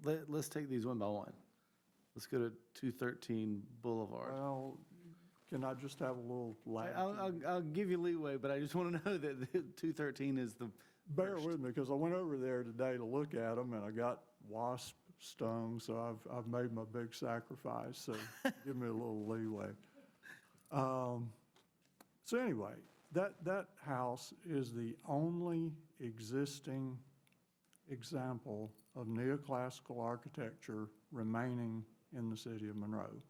Let's take these one by one. Let's go to 213 Boulevard. Well, can I just have a little latitude? I'll give you leeway, but I just want to know that 213 is the Bear with me, because I went over there today to look at them, and I got wasp stung, so I've made my big sacrifice, so give me a little leeway. So anyway, that house is the only existing example of neoclassical architecture remaining in the city of Monroe.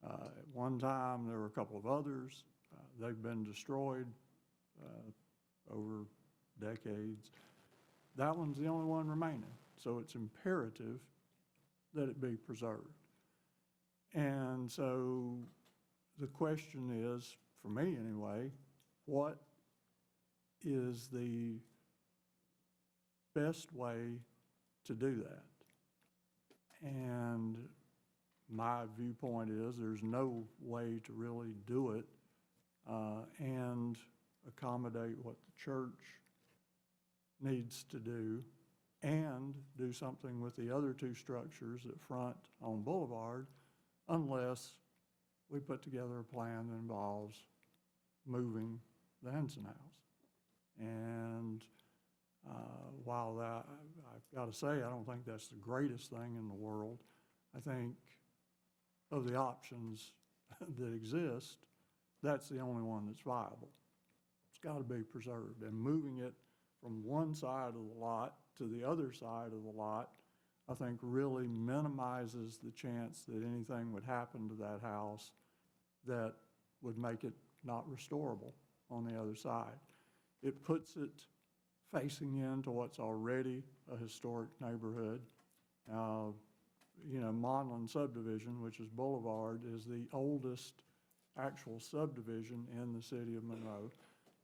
At one time, there were a couple of others. They've been destroyed over decades. That one's the only one remaining, so it's imperative that it be preserved. And so the question is, for me anyway, what is the best way to do that? And my viewpoint is there's no way to really do it and accommodate what the church needs to do and do something with the other two structures that front on Boulevard unless we put together a plan that involves moving the Henson House. And while that, I've got to say, I don't think that's the greatest thing in the world. I think of the options that exist, that's the only one that's viable. It's got to be preserved, and moving it from one side of the lot to the other side of the lot, I think really minimizes the chance that anything would happen to that house that would make it not restorable on the other side. It puts it facing into what's already a historic neighborhood. You know, Monland subdivision, which is Boulevard, is the oldest actual subdivision in the city of Monroe.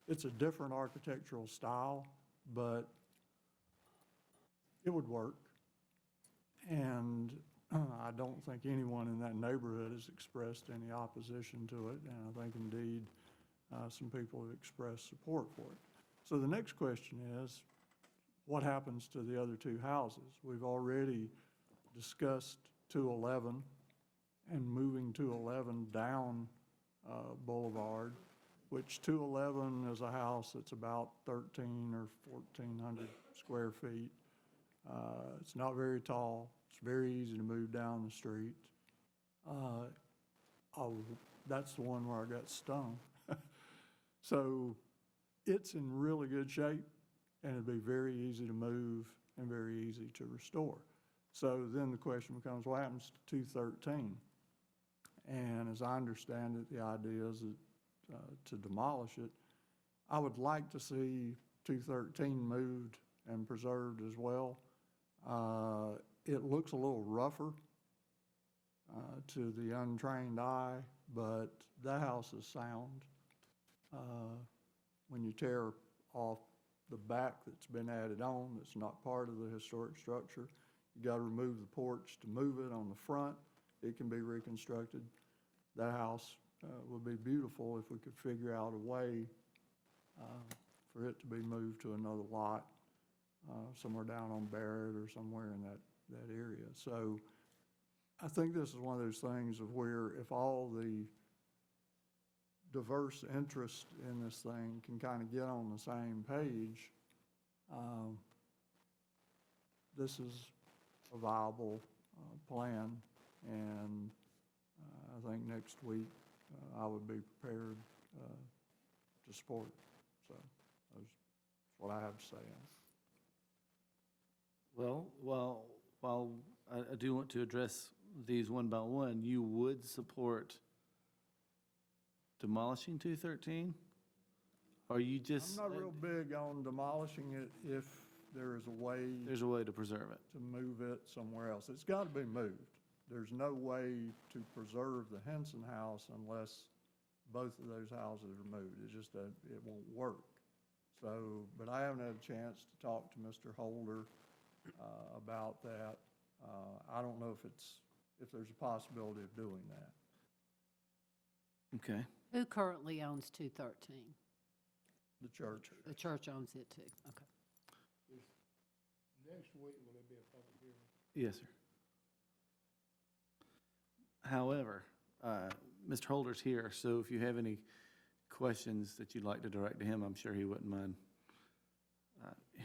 It's a different architectural style, but it would work. And I don't think anyone in that neighborhood has expressed any opposition to it, and I think indeed some people have expressed support for it. So the next question is, what happens to the other two houses? We've already discussed 211 and moving 211 down Boulevard, which 211 is a house that's about 13 or 1,400 square feet. It's not very tall. It's very easy to move down the street. That's the one where I got stung. So it's in really good shape, and it'd be very easy to move and very easy to restore. So then the question becomes, what happens to 213? And as I understand it, the idea is that, to demolish it. I would like to see 213 moved and preserved as well. It looks a little rougher to the untrained eye, but that house is sound. When you tear off the back that's been added on, that's not part of the historic structure, you got to remove the porch to move it. On the front, it can be reconstructed. That house would be beautiful if we could figure out a way for it to be moved to another lot, somewhere down on Barrett or somewhere in that area. So I think this is one of those things of where if all the diverse interest in this thing can kind of get on the same page, this is a viable plan, and I think next week I would be prepared to support it. So that's what I have to say on it. Well, while I do want to address these one by one, you would support demolishing 213? are you just? I'm not real big on demolishing it if there is a way There's a way to preserve it. to move it somewhere else. It's got to be moved. There's no way to preserve the Henson house unless both of those houses are moved. It's just that it won't work. So, but I haven't had a chance to talk to Mr. Holder about that. I don't know if there's a possibility of doing that. Okay. Who currently owns 213? The church. The church owns it too, okay. Next week, will there be a public hearing? Yes, sir. However, Mr. Holder's here, so if you have any questions that you'd like to direct to him, I'm sure he wouldn't mind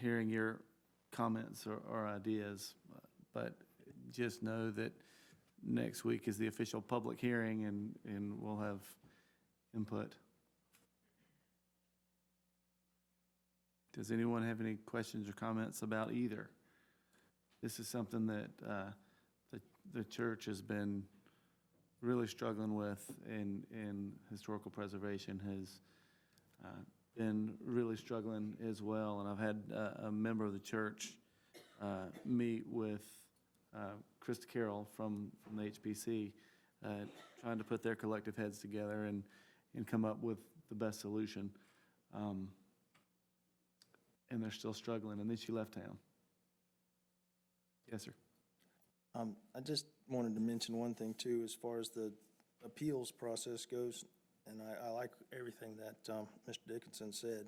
hearing your comments or ideas. But just know that next week is the official public hearing, and we'll have input. Does anyone have any questions or comments about either? This is something that the church has been really struggling with, and historical preservation has been really struggling as well. And I've had a member of the church meet with Krista Carroll from the HPC, trying to put their collective heads together and come up with the best solution. And they're still struggling, and then she left town. Yes, sir. I just wanted to mention one thing too, as far as the appeals process goes, and I like everything that Mr. Dickinson said,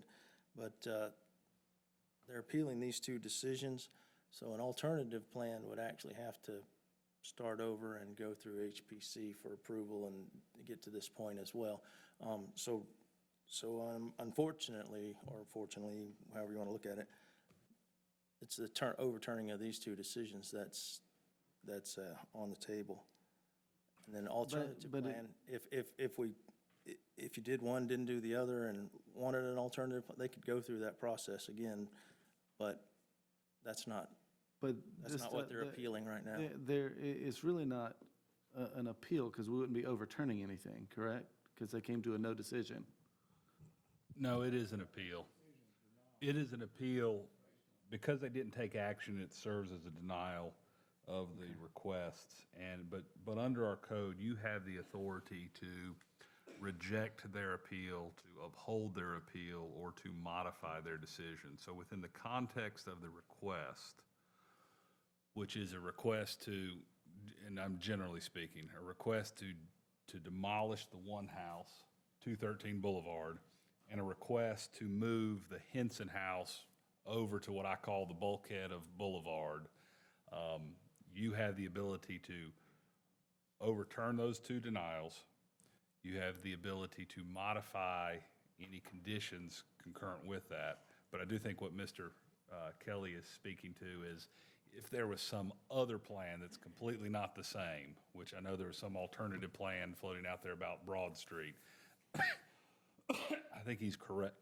but they're appealing these two decisions, so an alternative plan would actually have to start over and go through HPC for approval and get to this point as well. So unfortunately, or fortunately, however you want to look at it, it's the overturning of these two decisions that's on the table. And then alternative plan, if you did one, didn't do the other, and wanted an alternative, they could go through that process again, but that's not what they're appealing right now. It's really not an appeal, because we wouldn't be overturning anything, correct? Because they came to a no decision. No, it is an appeal. It is an appeal because they didn't take action. It serves as a denial of the requests. But under our code, you have the authority to reject their appeal, to uphold their appeal, or to modify their decision. So within the context of the request, which is a request to, and I'm generally speaking, a request to demolish the one house, 213 Boulevard, and a request to move the Henson house over to what I call the bulkhead of Boulevard, you have the ability to overturn those two denials. You have the ability to modify any conditions concurrent with that. But I do think what Mr. Kelly is speaking to is if there was some other plan that's completely not the same, which I know there was some alternative plan floating out there about Broad Street. I think he's correct.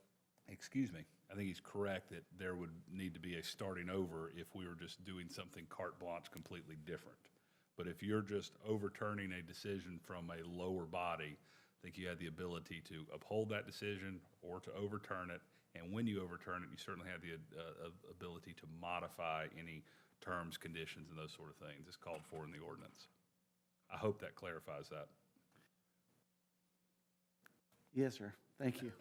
Excuse me. I think he's correct that there would need to be a starting over if we were just doing something carte blanche completely different. But if you're just overturning a decision from a lower body, I think you have the ability to uphold that decision or to overturn it. And when you overturn it, you certainly have the ability to modify any terms, conditions, and those sort of things. It's called for in the ordinance. I hope that clarifies that. Yes, sir. Thank you.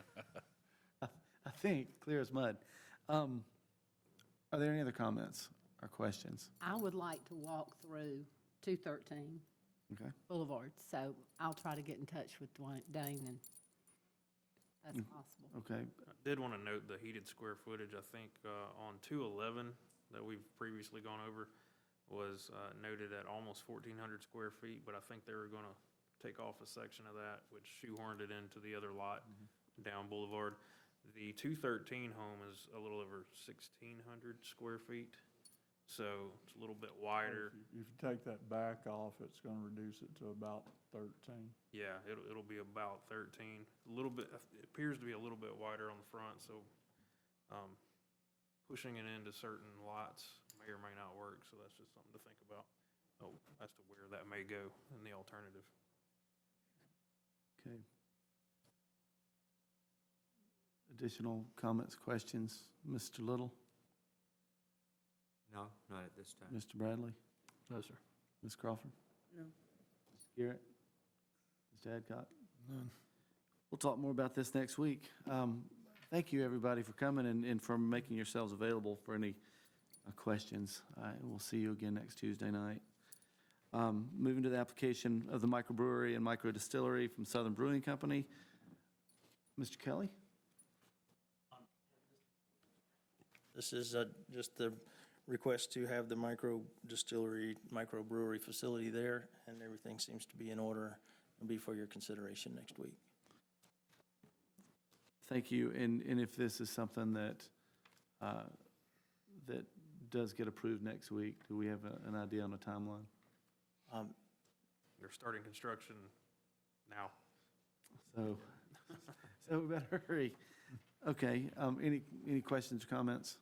I think clear as mud. Are there any other comments or questions? I would like to walk through 213 Okay. Boulevard, so I'll try to get in touch with Dane, and that's possible. Okay. I did want to note the heated square footage, I think, on 211 that we've previously gone over was noted at almost 1,400 square feet, but I think they were going to take off a section of that, which shoehorned it into the other lot down Boulevard. The 213 home is a little over 1,600 square feet, so it's a little bit wider. If you take that back off, it's going to reduce it to about 13. Yeah, it'll be about 13. A little bit, it appears to be a little bit wider on the front, so pushing it into certain lots may or may not work, so that's just something to think about as to where that may go in the alternative. Okay. Additional comments, questions? Mr. Little, No, not at this time. Mr. Bradley, No, sir. Ms. Crawford, No. Mr. Garrett, Mr. Adcock. None. We'll talk more about this next week. Thank you, everybody, for coming and for making yourselves available for any questions. We'll see you again next Tuesday night. Moving to the application of the microbrewery and microdistillery from Southern Brewing Company. Mr. Kelly? This is just the request to have the micro distillery, microbrewery facility there, and everything seems to be in order and be for your consideration next week. Thank you. And if this is something that, that does get approved next week, do we have an idea on a timeline? They're starting construction now. So we better hurry. Okay, any questions or comments?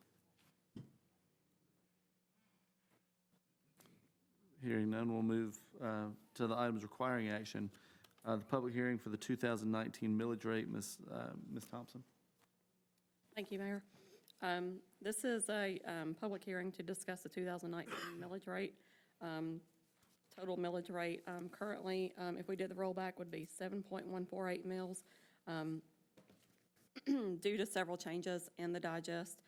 Hearing none, we'll move to the items requiring action. The public hearing for the 2019 millage rate, Ms. Thompson. Thank you, Mayor. This is a public hearing to discuss the 2019 millage rate. Total millage rate currently, if we did the rollback, would be 7.148 mils. Due to several changes in the digest.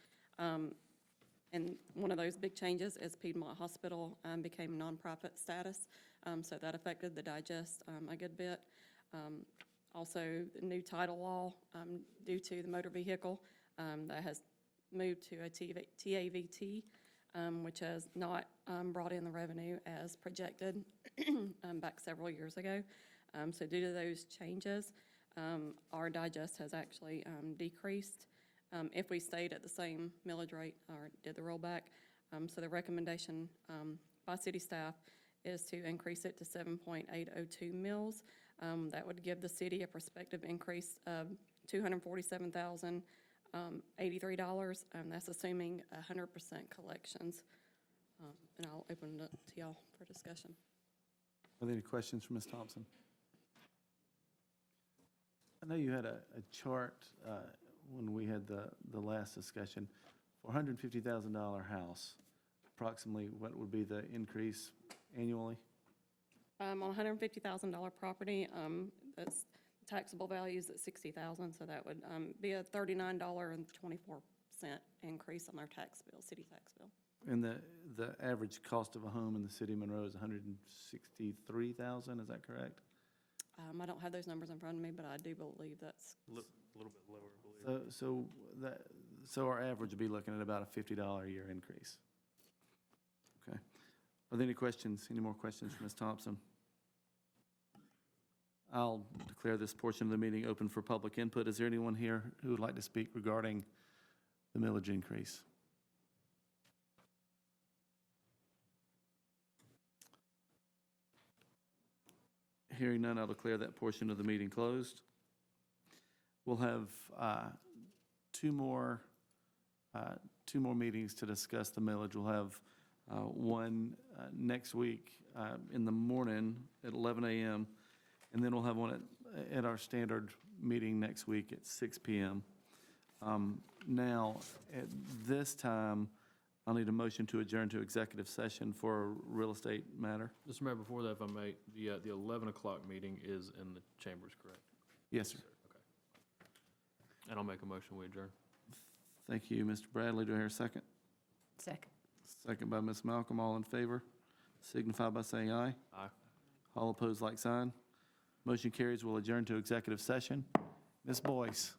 And one of those big changes is Piedmont Hospital became nonprofit status, so that affected the digest a good bit. Also, the new title law due to the motor vehicle that has moved to a TAVT, which has not brought in the revenue as projected back several years ago. So due to those changes, our digest has actually decreased if we stayed at the same millage rate or did the rollback. So the recommendation by city staff is to increase it to 7.802 mils. That would give the city a prospective increase of $247,083. That's assuming 100% collections. And I'll open it up to y'all for discussion. Are there any questions for Ms. Thompson? I know you had a chart when we had the last discussion. For a $150,000 house, approximately what would be the increase annually? On a $150,000 property, that's taxable values at $60,000, so that would be a $39.24 increase on our tax bill, city tax bill. And the average cost of a home in the city of Monroe is $163,000, is that correct? I don't have those numbers in front of me, but I do believe that's A little bit lower, I believe. So our average would be looking at about a $50 a year increase. Okay. Are there any questions, any more questions for Ms. Thompson? I'll declare this portion of the meeting open for public input. Is there anyone here who would like to speak regarding the millage increase? Hearing none, I'll declare that portion of the meeting closed. We'll have two more meetings to discuss the millage. We'll have one next week in the morning at 11 a.m., and then we'll have one at our standard meeting next week at 6 p.m. Now, at this time, I'll need a motion to adjourn to executive session for a real estate matter. Mr. Mayor, before that, if I may, the 11 o'clock meeting is in the chambers, correct? Yes, sir. Okay. And I'll make a motion, we adjourn. Thank you, Mr. Bradley. Do I hear a second? Second. Second by Ms. Malcolm. All in favor, signify by saying aye. Aye. All opposed, like sign. Motion carries. We'll adjourn to executive session. Ms. Boyce.